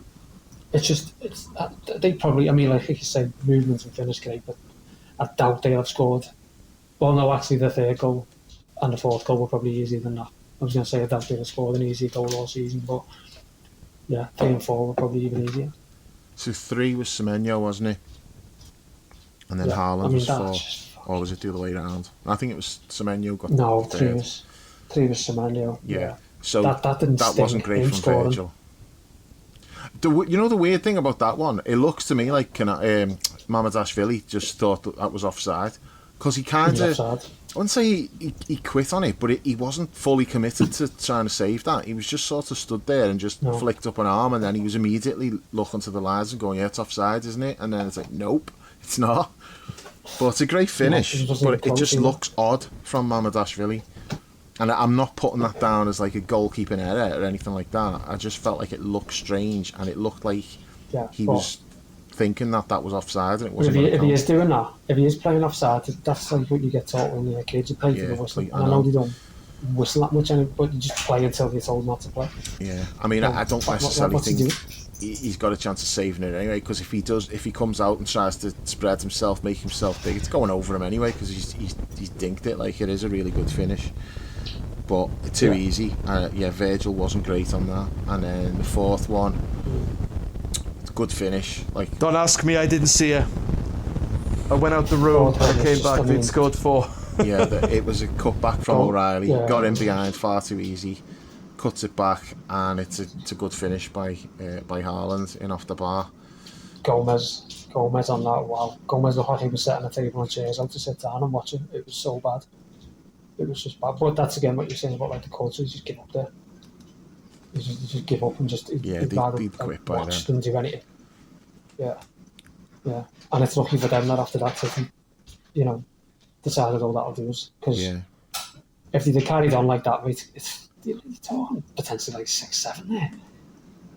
they probably, like you said, movements and finish great, but I doubt they'll have scored. Well, no, actually, the third goal and the fourth goal were probably easier than that. I was going to say I doubt they'll have scored an easier goal all season, but yeah, 3 and 4 were probably even easier. So 3 was Semenyo, wasn't it? And then Haaland was 4. Or was it the other way around? I think it was Semenyo got no, 3 was Semenyo. Yeah. So that wasn't great from Virgil. The weird thing about that one, it looks to me like Mamardashvili just thought that was offside, because he kind of, I wouldn't say he quit on it, but he wasn't fully committed to trying to save that. He was just sort of stood there and just flicked up an arm, and then he was immediately looking to the lines and going, yeah, it's offside, isn't it? And then it's like, nope, it's not. But it's a great finish, but it just looks odd from Mamardashvili. And I'm not putting that down as like a goalkeeping error or anything like that. I just felt like it looked strange, and it looked like Yeah, he but was thinking that was offside and it if wasn't. he is doing that, if he is playing offside, that's like what you get taught when you're a kid. You play for the whistle. And I know they don't whistle that much, but you just play until you're told not to play. Yeah, I mean, I don't necessarily think he's got a chance of saving it anyway, because if he comes out and tries to spread himself, make himself big, it's going over him anyway, because he's dinked it. Like, it is a really good finish, but too easy. Virgil wasn't great on that. And then the fourth one, good finish. Like, don't ask me, I didn't see it. I went out the room, I came back, they'd scored 4. Yeah, it was a cutback from O'Reilly. Got in behind far too easy, cuts it back, and it's a good finish by Haaland in off the bar. Gomez on that. Wow, Gomez looked like he was setting a table and chairs out to sit down and watch it. It was so bad. It was just bad. But that's again what you're saying about like the culture. You just give up there. You just give up and just they'd quit by watch them do anything. Yeah. And it's lucky for them that after that, decided all that'll do is because if they'd carried on like that, you're talking potentially like 6-7 there.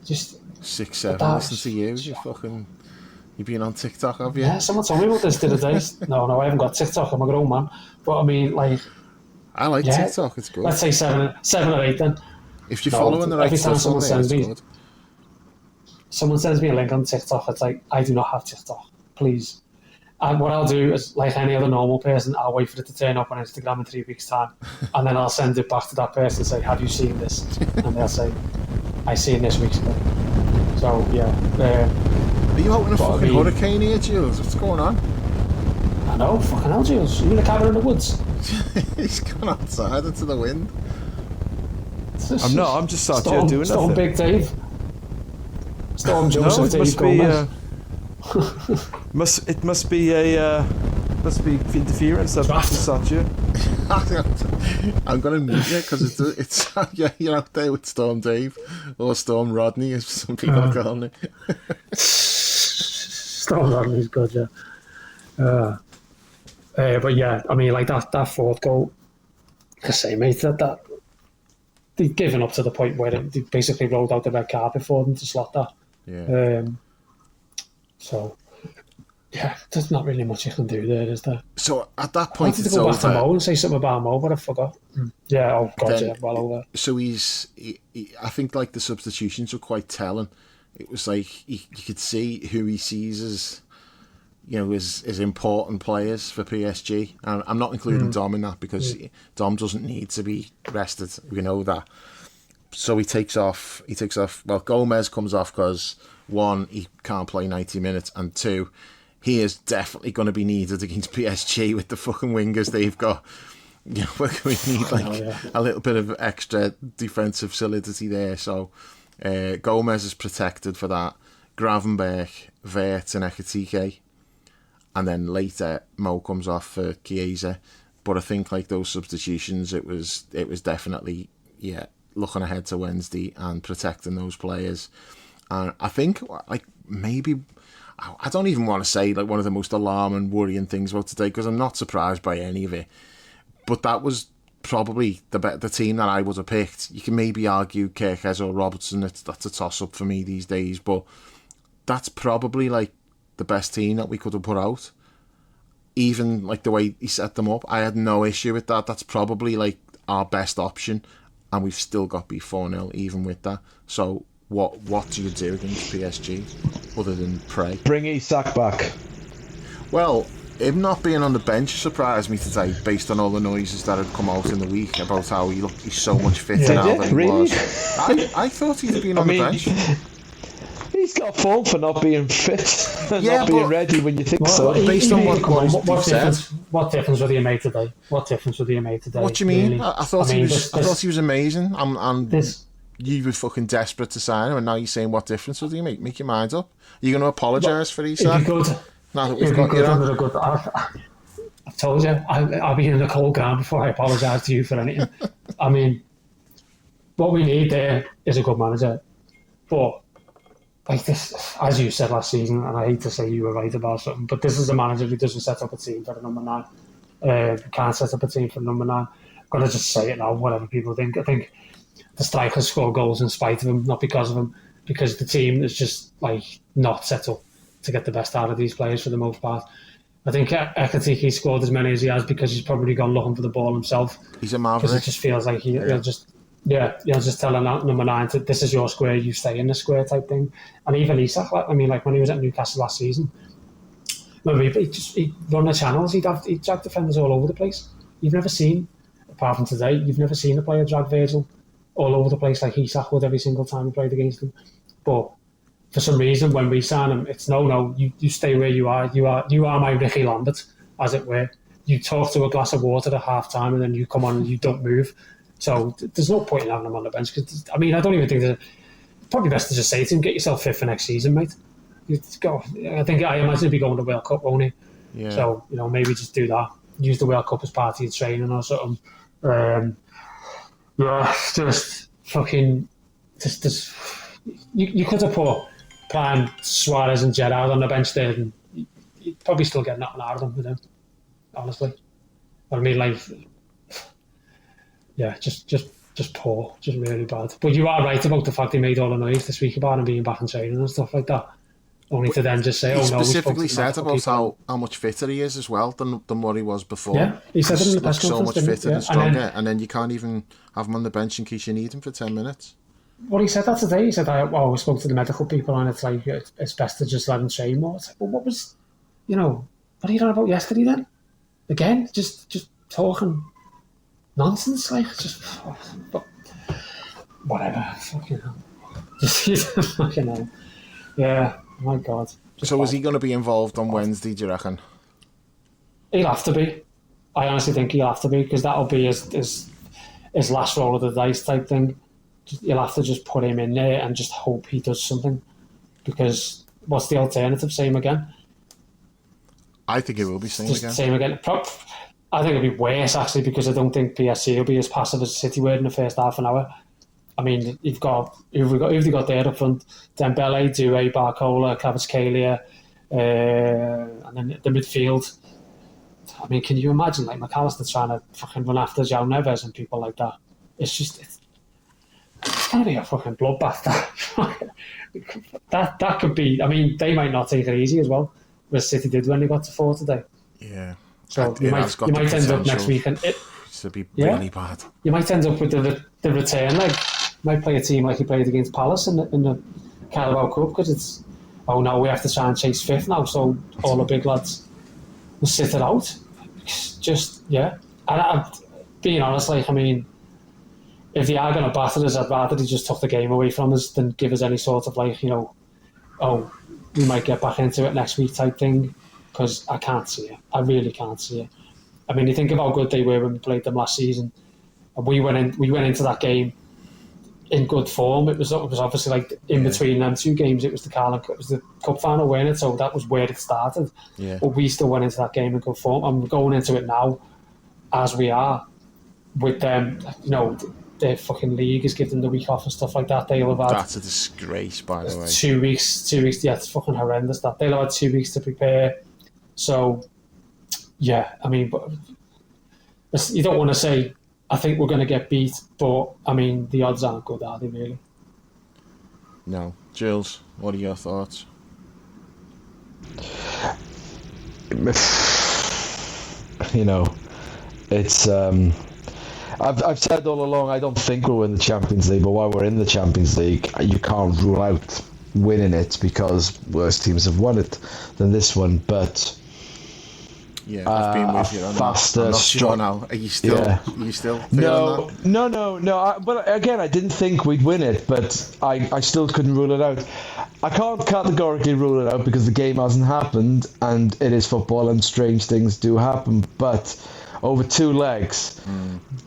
Just 6-7. Listen to you. You've been on TikTok, have you? Yeah, someone told me about this the other day. No, I haven't got TikTok. I'm a grown man. But I mean, like, I like TikTok. It's good. Let's say 7 or 8 then. If you're following the right stuff on there, it's good. Someone sends me a link on TikTok. It's like, I do not have TikTok. Please. And what I'll do is, like any other normal person, I'll wait for it to turn up on Instagram in 3 weeks' time, and then I'll send it back to that person and say, "Have you seen this?" And they'll say, "I seen this weeks ago." So yeah. Are you out in a fucking hurricane here, Jules? What's going on? I know, fucking hell, Jules. You in a cabin in the woods? He's gone outside into the wind. I'm just sat here doing Storm nothing. Big Dave. Storm Joseph Dave Gomez. It must be interference. That's just sat here. I'm going to mute you because it's you're out there with Storm Dave or Storm Rodney, as some people are calling it. Storm Rodney's good, yeah. But yeah, I mean, like that fourth goal, like I say, mate, that they'd given up to the point where they basically rolled out the red carpet for them to slot that. Yeah. So. Yeah, there's not really much you can do there, is there? So at that point, I wanted to go back to Mo and say something about Mo, but I forgot. Yeah, oh god, well over. So I think like the substitutions were quite telling. It was like you could see who he sees as, as important players for PSG. And I'm not including Dom in that because Dom doesn't need to be rested. We know that. So he takes off. Well, Gomez comes off because 1, he can't play 90 minutes, and 2, he is definitely going to be needed against PSG with the fucking wingers they've got. We're going to need a little bit of extra defensive solidity there. So Gomez is protected for that. Gravenberch, Wirtz and Ekitike. And then later Mo comes off for Chiesa. But I think like those substitutions, it was definitely looking ahead to Wednesday and protecting those players. And I think like maybe, I don't even want to say like one of the most alarming, worrying things about today, because I'm not surprised by any of it. But that was probably the team that I would have picked. You can maybe argue Kirkes or Robertson. That's a toss-up for me these days. But that's probably like the best team that we could have put out. Even like the way he set them up, I had no issue with that. That's probably like our best option. And we've still got beat 4-0 even with that. So what do you do against PSG other than pray? Bring Isak back. Well, him not being on the bench surprised me today, based on all the noises that had come out in the week about how he's so much fitter now than he was. I thought he'd been on the bench. He's got fault for not being fit and not being ready when you think so. Based on what said. What difference would he made today? What do you mean? Really? I thought he was amazing. You were fucking desperate to sign him, and now you're saying what difference would he make? Make your mind up. Are you going to apologise for Isak? Now that we've got you on. I've told you, I'll be in the cold ground before I apologise to you for anything. I mean, what we need there is a good manager. But, like this, as you said last season, and I hate to say you were right about something, but this is a manager who doesn't set up a team for a number 9. Can't set up a team for number 9. I'm going to just say it now, whatever people think. I think the strikers score goals in spite of him, not because of him. because the team is just like not set up to get the best out of these players for the most part. I think Ekitike scored as many as he has because he's probably gone looking for the ball himself. He's a maverick. Because it just feels like he'll just tell number 9 that this is your square, you stay in the square type thing. And even Isak, like when he was at Newcastle last season, remember he run the channels. He'd drag defenders all over the place. You've never seen, apart from today, you've never seen a player drag Virgil all over the place like Isak would every single time he played against him. But for some reason, when we sign him, it's no, you stay where you are. You are my Ricky Lambert, as it were. You talk to a glass of water at half time, and then you come on and you don't move. So there's no point in having him on the bench. Cause, I don't even think that. Probably best to just say to him, get yourself fit for next season, mate. I imagine he'll be going to the World Cup, won't he? Yeah. So maybe just do that. Use the World Cup as part of your training or something. Just fucking just you could have put prime Suarez and Gerrard on the bench there, and you'd probably still get nothing out of them with him. Honestly, just poor, just really bad. But you are right about the fact he made all the noise this week about him being back in training and stuff like that. Only to then just say, he specifically said about how much fitter he is as well than what he was before. Yeah, he said it in the press conference. So much fitter and stronger, and then you can't even have him on the bench in case you need him for 10 minutes. Well, he said that today. He said, we spoke to the medical people, and it's like it's best to just let him train more. It's like, well, what are you on about yesterday then? Again, just talking nonsense, like but whatever. Fucking hell. Just fucking hell. Yeah. My God. So is he going to be involved on Wednesday, do you reckon? He'll have to be. I honestly think he'll have to be, because that'll be his last roll of the dice type thing. You'll have to just put him in there and just hope he does something, because what's the alternative? Same again? I think it will be same again. Same again. I think it'll be worse, actually, because I don't think PSG will be as passive as City were in the first half an hour. You've got who've they got there up front? Dembele, Doué, Barcola, Kvaratskhelia, and then the midfield. Can you imagine like McAllister trying to fucking run after João Neves and people like that? It's gonna be a fucking bloodbath. That could be. They might not take it easy as well, as City did when they got to 4 today. Yeah. So you might end up next week and it should be really bad. You might end up with the return leg. Might play a team like he played against Palace in the Carabao Cup, because it's we have to try and chase 5th now, so all the big lads will sit it out. And I'm being honest, if they are going to batter us, I'd rather they just took the game away from us than give us any sort of we might get back into it next week type thing, because I can't see it. I really can't see it. You think of how good they were when we played them last season, and we went into that game in good form. It was obviously in between them 2 games. It was the Carling Cup, it was the cup final, wasn't it? So that was where it started. Yeah. But we still went into that game in good form, and we're going into it now as we are with them. Their fucking league has given them the week off and stuff like that. They'll have had, that's a disgrace, by the way. 2 weeks. Yeah, it's fucking horrendous. That they'll have had 2 weeks to prepare. So yeah, but you don't want to say I think we're going to get beat, but the odds aren't good, are they, really? No. Jules, what are your thoughts? It's I've said all along, I don't think we'll win the Champions League, but while we're in the Champions League, you can't rule out winning it, because worse teams have won it than this one. But yeah, I've been with you on faster, I'm not strong. Sure now. Are you still? Yeah. Are you still? No. That? But again, I didn't think we'd win it, but I still couldn't rule it out. I can't categorically rule it out because the game hasn't happened, and it is football, and strange things do happen. But over 2 legs,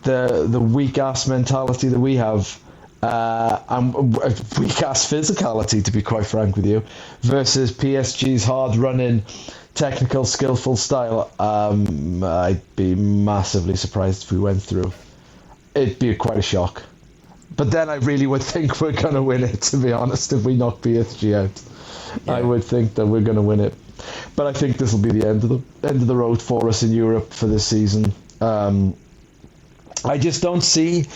the weak ass mentality that we have, and weak ass physicality, to be quite frank with you, versus PSG's hard running, technical, skillful style, I'd be massively surprised if we went through. It'd be quite a shock. But then I really would think we're going to win it, to be honest, if we knock PSG out. Yeah. I would think that we're going to win it. But I think this will be the end of the road for us in Europe for this season. I just don't see.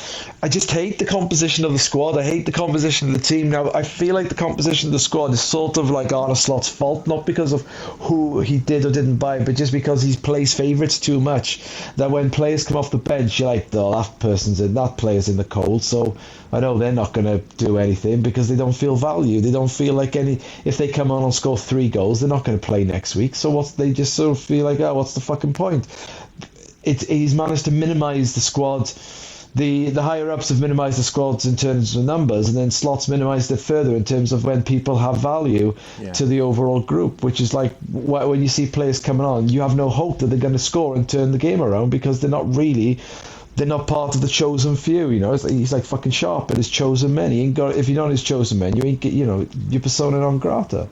I just hate the composition of the squad. I hate the composition of the team. Now, I feel like the composition of the squad is sort of like Arne Slot's fault, not because of who he did or didn't buy, but just because he plays favourites too much. That when players come off the bench, you're like, oh, that person's in, that player's in the cold, so I know they're not going to do anything because they don't feel value. They don't feel like if they come on and score 3 goals, they're not going to play next week. So they just sort of feel like, oh, what's the fucking point? He's managed to minimise the squad. The higher ups have minimised the squads in terms of numbers, and then Slot's minimised it further in terms of when people have value to the overall group, which is like when you see players coming on, you have no hope that they're going to score and turn the game around because they're not part of the chosen few. You know, he's like fucking Sharp at his chosen men. He ain't got, if you're not his chosen men, you ain't get, you know, you're persona non grata.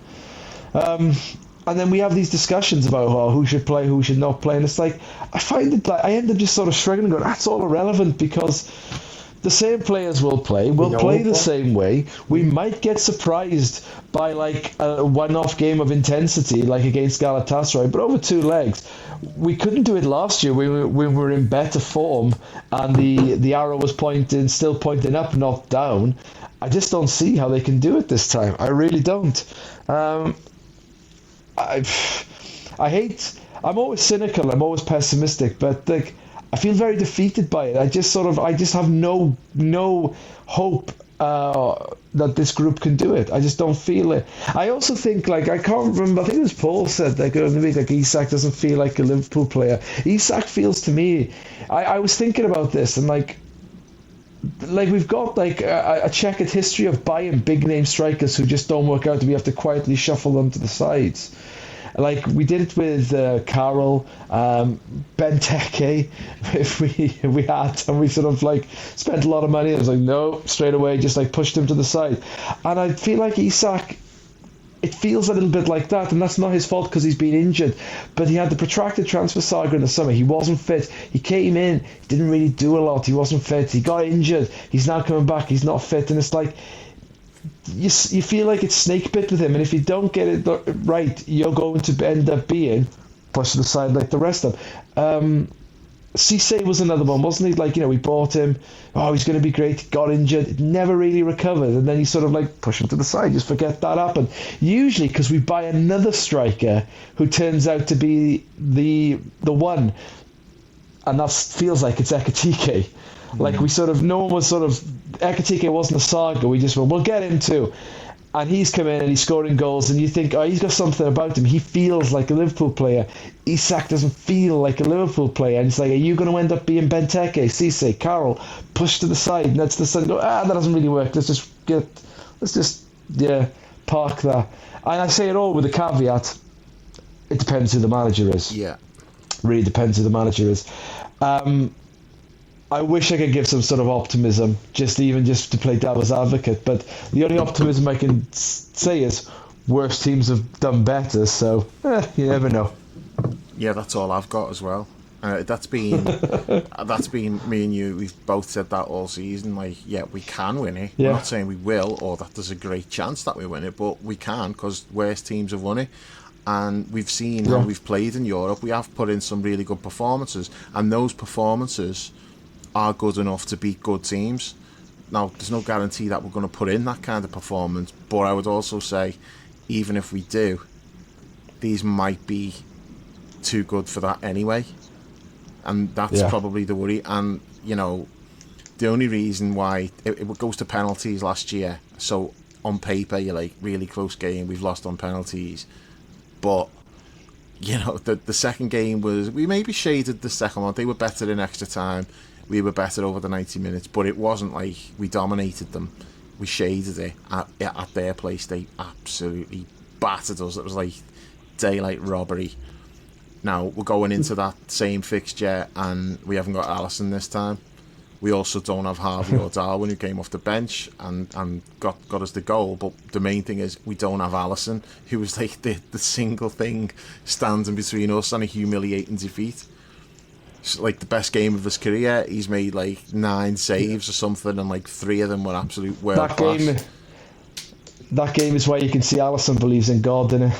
And then we have these discussions about who should play, who should not play, and it's like I find it like I end up just sort of shrugging and going, that's all irrelevant because the same players will play. We'll play the same way. We might get surprised by like a one-off game of intensity, like against Galatasaray, but over 2 legs. We couldn't do it last year. We were in better form, and the arrow was still pointing up, not down. I just don't see how they can do it this time. I really don't. I'm always cynical, I'm always pessimistic, but like I feel very defeated by it. I just have no hope that this group can do it. I just don't feel it. I also think, like, I can't remember, I think it was Paul said like during the week, like Isak doesn't feel like a Liverpool player. Isak feels to me, I was thinking about this, and like we've got like a checkered history of buying big name strikers who just don't work out, and we have to quietly shuffle them to the sides. Like we did it with Carroll, Benteke. If we had, and we sort of like spent a lot of money, it was like no, straight away just like pushed him to the side. And I feel like Isak, it feels a little bit like that, and that's not his fault because he's been injured. But he had the protracted transfer saga in the summer. He wasn't fit. He came in, he didn't really do a lot. He wasn't fit. He got injured. He's now coming back. He's not fit, and it's like you feel like it's snake bit with him. And if you don't get it right, you're going to end up being pushed to the side like the rest of them. Cisse was another one, wasn't he? Like, you know, we bought him. Oh, he's going to be great. Got injured. Never really recovered. And then he sort of like push him to the side. Just forget that happened. Usually because we buy another striker who turns out to be the one. And that feels like it's Ekitike. Like we sort of, no one was sort of, Ekitike wasn't a saga. We just went, we'll get him too. And he's come in and he's scoring goals, and you think, oh, he's got something about him. He feels like a Liverpool player. Isak doesn't feel like a Liverpool player. And it's like, are you going to end up being Benteke, Cisse, Carroll, pushed to the side? And that's the side. Go, that doesn't really work. Let's just park that. And I say it all with a caveat. It depends who the manager is. Yeah. Really depends who the manager is. I wish I could give some sort of optimism, just to play devil's advocate. But the only optimism I can say is worse teams have done better. So you never know. Yeah, that's all I've got as well. That's been me and you. We've both said that all season. Like, yeah, we can win it. Yeah. We're not saying we will, or that there's a great chance that we win it, but we can because worse teams have won it. And we've seen how we've played in Europe. We have put in some really good performances, and those performances are good enough to beat good teams. Now, there's no guarantee that we're going to put in that kind of performance, but I would also say, even if we do, these might be too good for that anyway. And that's probably the worry. And, you know, the only reason why it goes to penalties last year, so on paper, you're like, really close game, we've lost on penalties. But, you know, the second game was, we maybe shaded the second one. They were better in extra time. We were better over the 90 minutes, but it wasn't like we dominated them. We shaded it at their place. They absolutely battered us. It was like daylight robbery. Now, we're going into that same fixture, and we haven't got Alisson this time. We also don't have Harvey or Darwin, who came off the bench and got us the goal. But the main thing is we don't have Alisson, who was like the single thing standing between us and a humiliating defeat. Like the best game of his career, he's made like 9 saves or something, and like 3 of them were absolute world class. That game is where you can see Alisson believes in God, innit?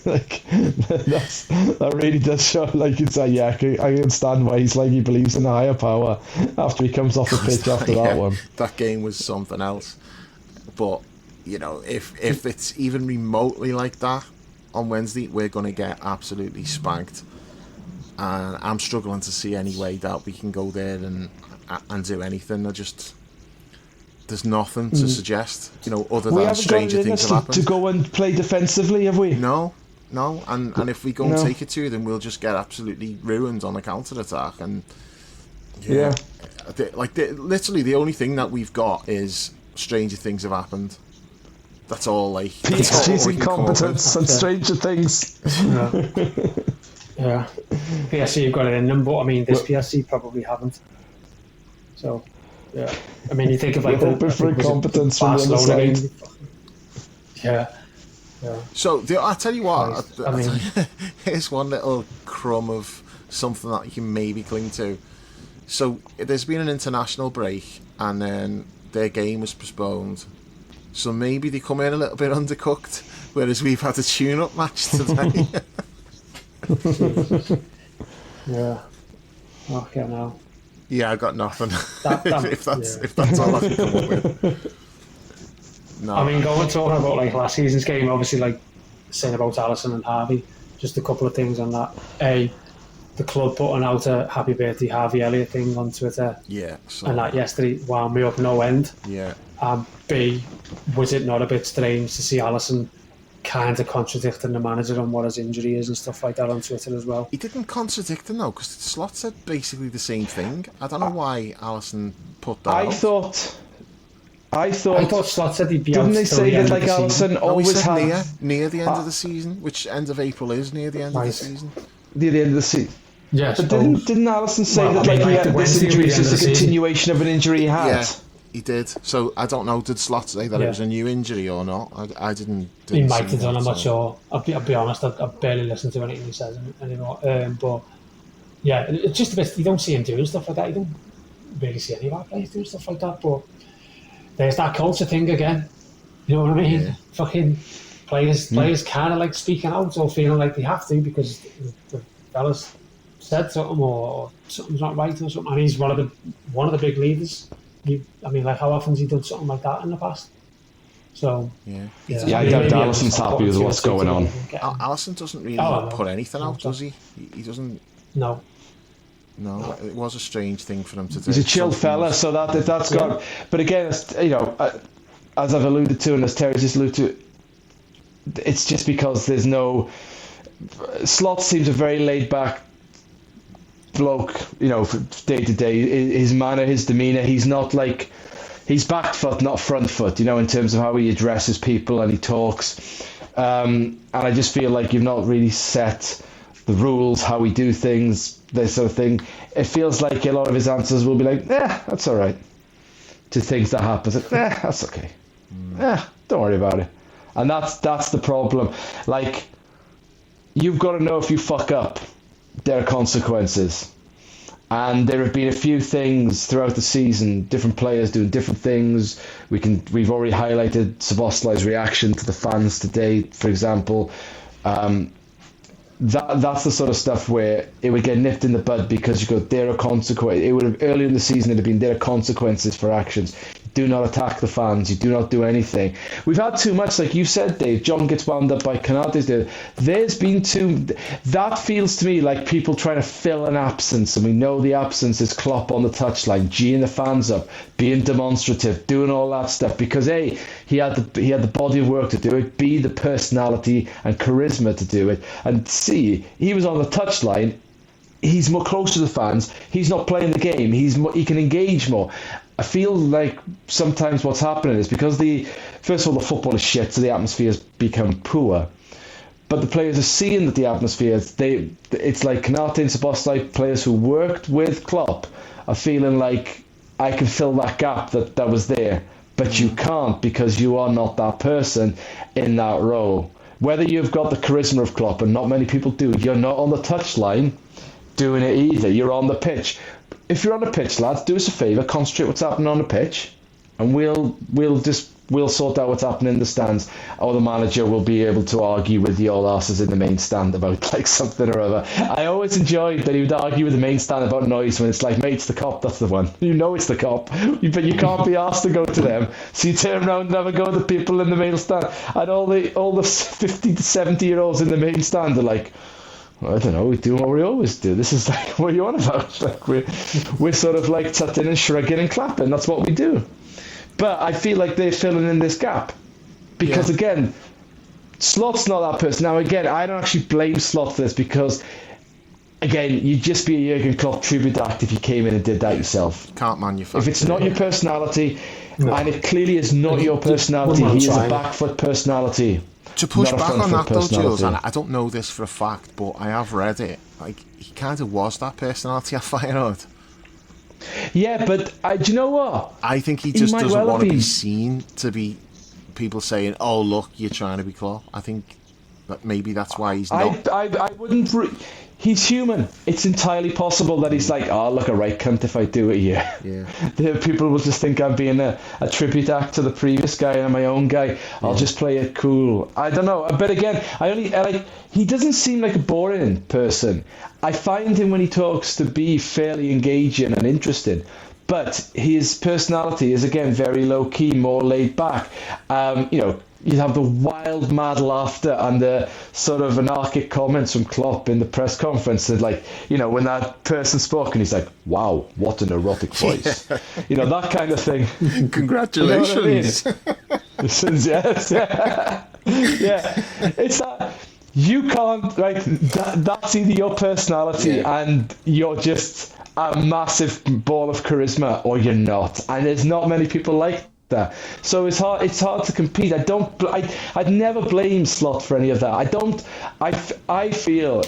Like that really does show. Like it's like, yeah, I understand why he's like he believes in a higher power after he comes off the pitch after Yeah, that one. that game was something else. But you know, if it's even remotely like that on Wednesday, we're going to get absolutely spanked. And I'm struggling to see any way that we can go there and do anything. There's nothing to suggest, you know, other We than haven't stranger got it in things us have happened. to go and play defensively, have we? No, and if we go and No. take it to them, we'll just get absolutely ruined on a counter attack. And Yeah. literally the only thing that we've got is stranger things have happened. That's all. Like that's all PSG's we can come up with. incompetence and stranger things. Yeah. PSG have got it in them, but I mean, this PSG probably haven't. So, yeah. I mean, you think of like We're hoping for incompetence from the other Barcelona side. game. Yeah. So I'll tell you what. I mean, here's one little crumb of something that you can maybe cling to. So there's been an international break, and then their game was postponed. So maybe they come in a little bit undercooked, whereas we've had a tune-up match today. yeah. Okay, now. Yeah, I got nothing. if yeah. that's all I can come up with. No. I mean, talking about like last season's game, obviously, like saying about Alisson and Harvey, just a couple of things on that. A, the club putting out a happy birthday Harvey Elliott thing on Twitter, Yeah. So, and that yesterday wound me up no end. yeah. B, was it not a bit strange to see Alisson kind of contradicting the manager on what his injury is and stuff like that on Twitter as well? He didn't contradict him though, because Slot said basically the same thing. I don't know why Alisson put that out. I thought Slot said he'd be didn't out they till say the end that of like the season. Alisson No, he always said had near the end of the season, which end of April is near the end of the Right. season. near the end of the season. Yes, But didn't Alisson say Well, that I mean, like he like, the had this Wednesday will injury be is the end just of a the season. continuation of an injury he had? Yeah, he did. So I don't know, did Slot say that it Yeah. was a new injury or not? I didn't He might see have done, that, I'm not so- sure. I'll be honest, I barely listen to anything he says anymore. But yeah, it's just a bit, you don't see him doing stuff like that. You don't really see any of our players doing stuff like that. But there's that culture thing again. You know what I mean? Yeah. Fucking players kind of like speaking out or feeling like they have to because the fellas said something or something's not right or something. And he's one of the big leaders. I mean, like how often has he done something like that in the past? So Yeah. Yeah, I doubt Alisson's happy with what's going on. Alisson doesn't really no. put anything out, No. does he? He doesn't. No. No, it was a strange thing for him to do. He's a chill Something fella, was- so that's got. But again, as I've alluded to and as Terry just alluded to, it's just because there's no. Slot seems a very laid back bloke, day to day. His manner, his demeanour, he's not like. He's back foot, not front foot, in terms of how he addresses people and he talks. And I just feel like you've not really set the rules, how we do things, this sort of thing. It feels like a lot of his answers will be like, that's all right. To things that happen, like, that's okay. Don't worry about it. And that's the problem. Like, you've got to know if you fuck up, there are consequences. And there have been a few things throughout the season, different players doing different things. We've already highlighted Szoboszlai's reaction to the fans today, for example. That's the sort of stuff where it would get nipped in the bud because you go, there are consequences. It would have earlier in the season it'd have been there are consequences for actions. Do not attack the fans. You do not do anything. We've had too much, like you said, Dave. John gets wound up by Konate's there. There's been too. That feels to me like people trying to fill an absence, and we know the absence is Klopp on the touchline, G'ing the fans up, being demonstrative, doing all that stuff. Because A, he had the body of work to do it. B, the personality and charisma to do it. And C, he was on the touchline. He's more close to the fans. He's not playing the game. He can engage more. I feel like sometimes what's happening is because first of all, the football is shit, so the atmosphere has become poor. But the players are seeing that the atmosphere, it's like Konate and Szoboszlai, players who worked with Klopp, are feeling like, I can fill that gap that was there. But you can't because you are not that person in that role. Whether you've got the charisma of Klopp, and not many people do, you're not on the touchline doing it either. You're on the pitch. If you're on the pitch, lads, do us a favour, concentrate what's happening on the pitch, and we'll just we'll sort out what's happening in the stands, or the manager will be able to argue with the old asses in the main stand about like something or other. I always enjoyed that he would argue with the main stand about noise when it's like, mate, it's the cop, that's the one. You know it's the cop, but you can't be asked to go to them. So you turn around and have a go at the people in the main stand. And all the 50 to 70-year-olds in the main stand are like, well, I don't know, we do what we always do. This is like, what are you on about? Like we're sort of like tutting and shrugging and clapping. That's what we do. But I feel like they're filling in this gap. Because again, Slot's not that person. Now again, I don't actually blame Slot for this because, again, you'd just be a Jurgen Klopp tribute act if you came in and did that yourself. Can't manufacture. If it's not your personality, and it clearly is not your personality, he is a back foot personality. To push back on that though, Jules, and I don't know this for a fact, but I have read it, like, he kind of was that personality at Feyenoord. Yeah, but do you know what? I think he just doesn't want to be seen to be people saying, "Oh, look, you're trying to be Klopp." I think that maybe that's why he's not. I wouldn't. He's human. It's entirely possible that he's like, "Oh, look, a right cunt if I do it here." Yeah. The people will just think I'm being a tribute act to the previous guy and my own guy. I'll just play it cool. I don't know. But again, he doesn't seem like a boring person. I find him when he talks to be fairly engaging and interesting. But his personality is, again, very low-key, more laid back. You have the wild, mad laughter and the sort of anarchic comments from Klopp in the press conference. That, like, when that person spoke and he's like, "Wow, what an erotic voice." That kind of thing. Congratulations. You know what I mean? Yes, yeah. It's that you can't, like, that's either your personality and you're just a massive ball of charisma, or you're not. And there's not many people like that. So it's hard to compete. I'd never blame Slot for any of that. I feel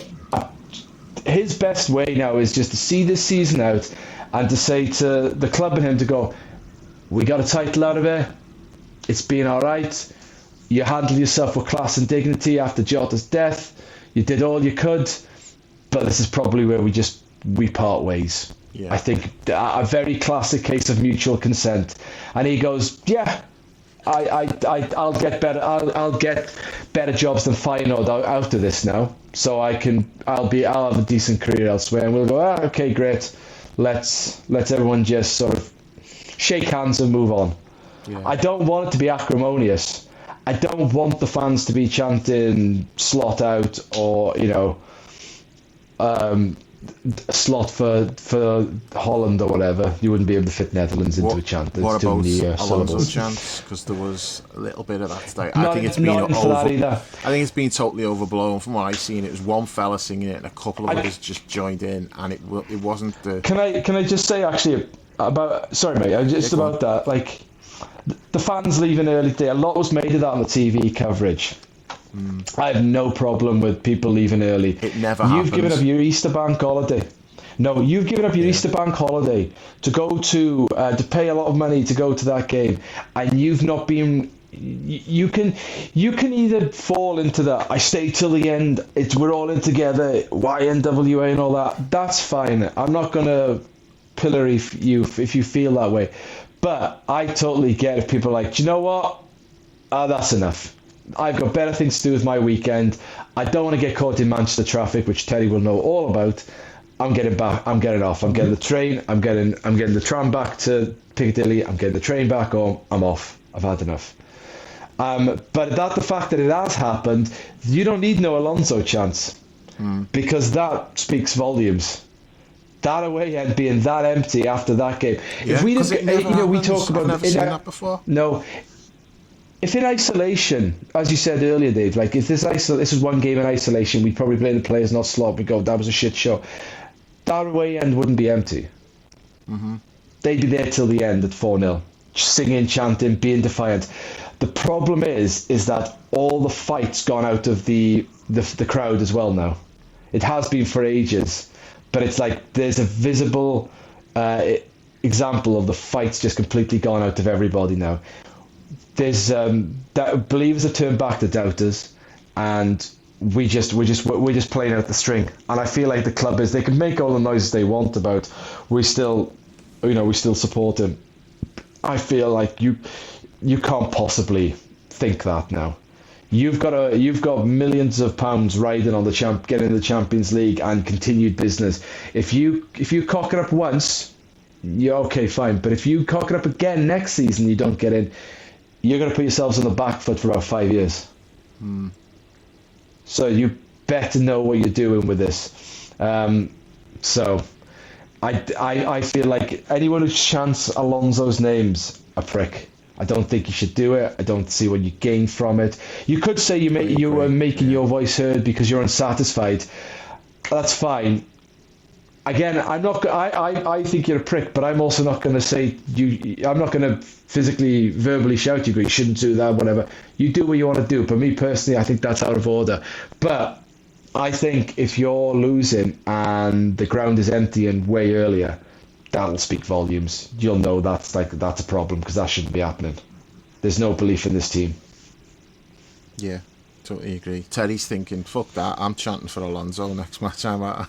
his best way now is just to see this season out and to say to the club and him to go, "We got a title out of it. It's been all right. You handled yourself with class and dignity after Jota's death. You did all you could, but this is probably where we part ways." Yeah. I think a very classic case of mutual consent. And he goes, "Yeah, I'll get better. I'll get better jobs than Feyenoord out of this now. So I'll have a decent career elsewhere." And we'll go, "Okay, great. Let's everyone just sort of shake hands and move on." Yeah. I don't want it to be acrimonious. I don't want the fans to be chanting Slot out, or Slot for Holland or whatever. You wouldn't be able to fit Netherlands into a chant. There's what about Alonso chants? Because there was a little bit of that today. I think it's been totally overblown. From what I've seen, it was one fella singing it and a couple of others just joined in, and it wasn't the. Can I just say actually about? Sorry, mate. Just about that. Like, the fans leaving early today. A lot was made of that on the TV coverage. I have no problem with people leaving early. It never happens. You've given up your Easter bank holiday. No, you've given up your Easter bank holiday to go to pay a lot of money to go to that game, and you've not been. You can either fall into that. I stay till the end. We're all in together. YNWA and all that. That's fine. I'm not gonna pillory you if you feel that way. But I totally get if people are like, "Do you know what? That's enough. I've got better things to do with my weekend. I don't want to get caught in Manchester traffic, which Terry will know all about. I'm getting back. I'm getting off. I'm getting the train. I'm getting the tram back to Piccadilly. I'm getting the train back home. I'm off. I've had enough." But the fact that it has happened, you don't need no Alonso chance, because that speaks volumes. That away end being that empty after that game. Yeah, if we just, we talk about. I've never seen that before. No. If in isolation, as you said earlier, Dave, like if this is one game in isolation, we'd probably blame the players, not Slot. We go, that was a shit show. That away end wouldn't be empty. Mm-hmm. They'd be there till the end at 4-0, singing, chanting, being defiant. The problem is that all the fight's gone out of the crowd as well now. It has been for ages, but it's like there's a visible example of the fight's just completely gone out of everybody now. There's that believers have turned back to doubters, and we're just playing out the string. And I feel like the club they can make all the noises they want about we still support him. I feel like you can't possibly think that now. You've got millions of pounds riding on getting the Champions League and continued business. If you cock it up once, you're okay, fine. But if you cock it up again next season, you don't get in, you're going to put yourselves on the back foot for about 5 years. So you better know what you're doing with this. So I feel like anyone who chants Alonso's name's a prick. I don't think you should do it. I don't see what you gain from it. You could say you were making your voice heard because you're unsatisfied. That's fine. Again, I'm not. I think you're a prick, but I'm also not going to say you. I'm not going to physically, verbally shout you. You shouldn't do that. Whatever. You do what you want to do. But me personally, I think that's out of order. But I think if you're losing and the ground is empty and way earlier, that'll speak volumes. You'll know that's a problem because that shouldn't be happening. There's no belief in this team. Yeah, totally agree. Terry's thinking, fuck that, I'm chanting for Alonso next match I'm at.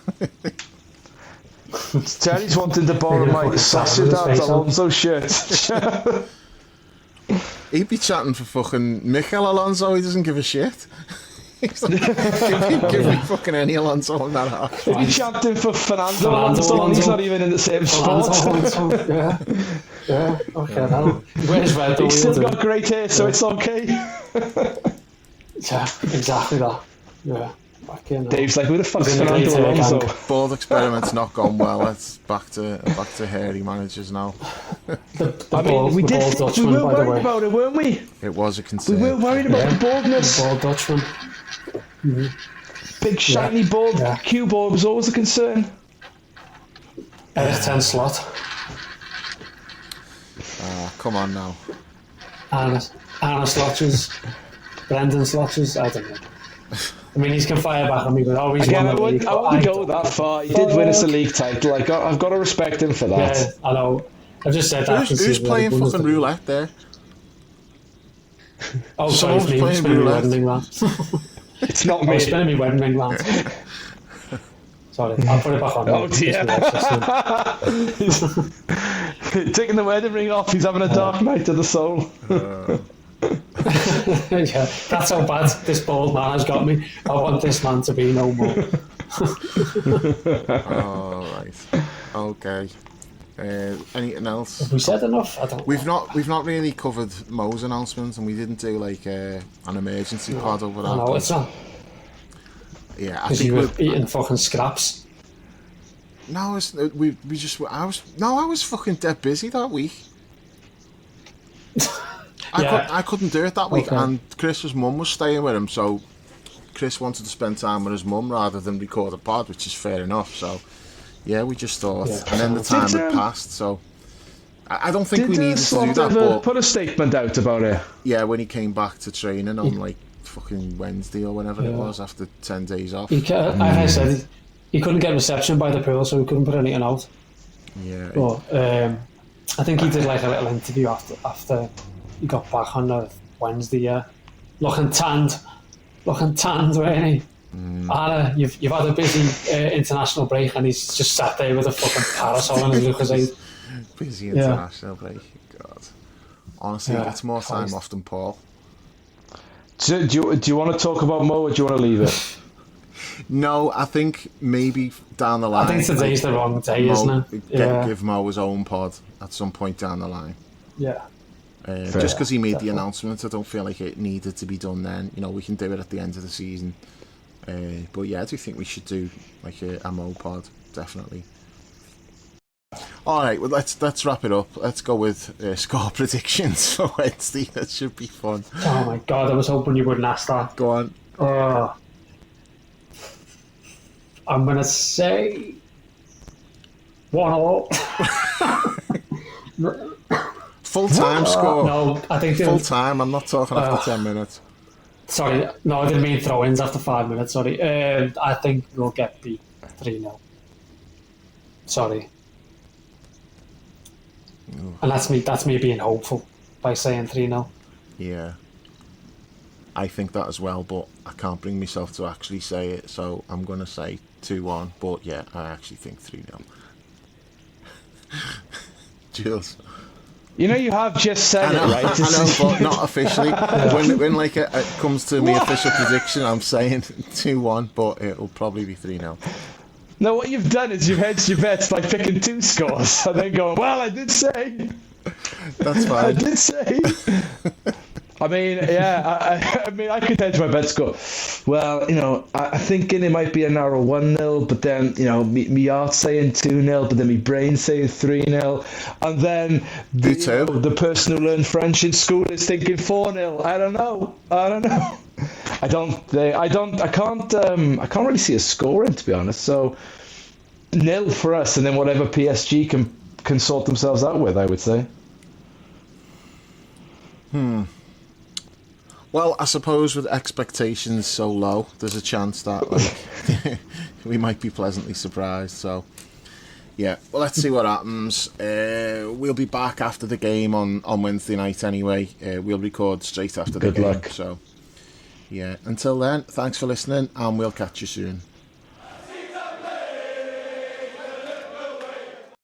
Terry's wanting to borrow my Sociedad Alonso shirt. He'd be chanting for fucking Mikel Alonso, he doesn't give a shit. He's like, give me fucking any Alonso in that half. He'd be chanting for Fernando Alonso, and he's not even in the same sport. Yeah, okay, now. Where's Red? He's still got great hair, so it's okay. Yeah, exactly that. Yeah. Dave's like, who the fuck's Fernando Alonso? Both experiments not gone well. It's back to hairy managers now. We were worried about it, weren't we? It was a concern. We were worried about the baldness. The bald Dutchman. Mm-hmm. Big shiny bald cue ball was always a concern. Arne Slot. Come on now. Arne Slotches. Brendan Slotches. I don't know. I mean, he's can fire back on me, but always again, I wouldn't go that far. He did win us a league title. I've got to respect him for that. Yeah, I know. I just said that. Who's playing fucking roulette there? Oh, sorry, it's me. Spinning my wedding ring round. It's not me. I'm spinning my wedding ring round. Sorry, I'll put it back on. Oh dear. He's taking the wedding ring off. He's having a dark night of the soul. Yeah, that's how bad this bald man has got me. I want this man to be no more. Oh, right. Okay. Anything else? Have we said enough? I don't. We've not really covered Mo's announcements, and we didn't do like an emergency pod over that. No, it's not. Yeah, I think you were eating fucking scraps. No, I was fucking dead busy that week. I couldn't do it that week, and Chris's mum was staying with him, so Chris wanted to spend time with his mum rather than record a pod, which is fair enough. So yeah, we just thought, and then the time had passed, so I don't think we needed to do that. But put a statement out about it. Yeah, when he came back to training on like fucking Wednesday or whenever it was after 10 days off. I said he couldn't get reception by the pool, so he couldn't put anything out. Yeah, but I think he did like a little interview after he got back on the Wednesday, looking tanned, weren't he? Arne, you've had a busy international break, and he's just sat there with a fucking parasol on his Lucozade. Busy international break, God. Honestly, it's more time off than Paul. So, do you want to talk about Mo, or do you want to leave it? No, I think maybe down the line. I think today's the wrong day, isn't it? Give Mo his own pod at some point down the line. Yeah. Just because he made the announcement, I don't feel like it needed to be done then. You know, we can do it at the end of the season. But yeah, I do think we should do like a Mo pod, definitely. All right, well let's wrap it up. Let's go with score predictions for Wednesday. That should be fun. Oh my God, I was hoping you wouldn't ask that. Go on. I'm gonna say 1-0. Full time score. No, I think full time. I'm not talking after 10 minutes. Sorry, no, I didn't mean throw-ins after 5 minutes. Sorry, I think we'll get beat 3-0. Sorry, and that's me being hopeful by saying 3-0. Yeah, I think that as well, but I can't bring myself to actually say it, so I'm gonna say 2-1. But yeah, I actually think 3-0. Jules. You know, you have just said it, right? I know, but not officially. When like it comes to my official prediction, I'm saying 2-1, but it'll probably be 3-0. No, what you've done is you've hedged your bets by picking 2 scores and then going, well, I did say. That's fine. I did say. I mean, yeah, I mean, I could hedge my bets. Go, well, you know, I'm thinking it might be a narrow 1-0, but then, you know, me heart saying 2-0, but then me brain saying 3-0, and then the person who learned French in school is thinking 4-0. I don't know. I can't really see a scoring, to be honest. So 0 for us, and then whatever PSG can sort themselves out with, I would say. Well, I suppose with expectations so low, there's a chance that like we might be pleasantly surprised. So, yeah, well, let's see what happens. We'll be back after the game on Wednesday night anyway. We'll record straight after the game. Good luck. So, yeah, until then, thanks for listening, and we'll catch you soon.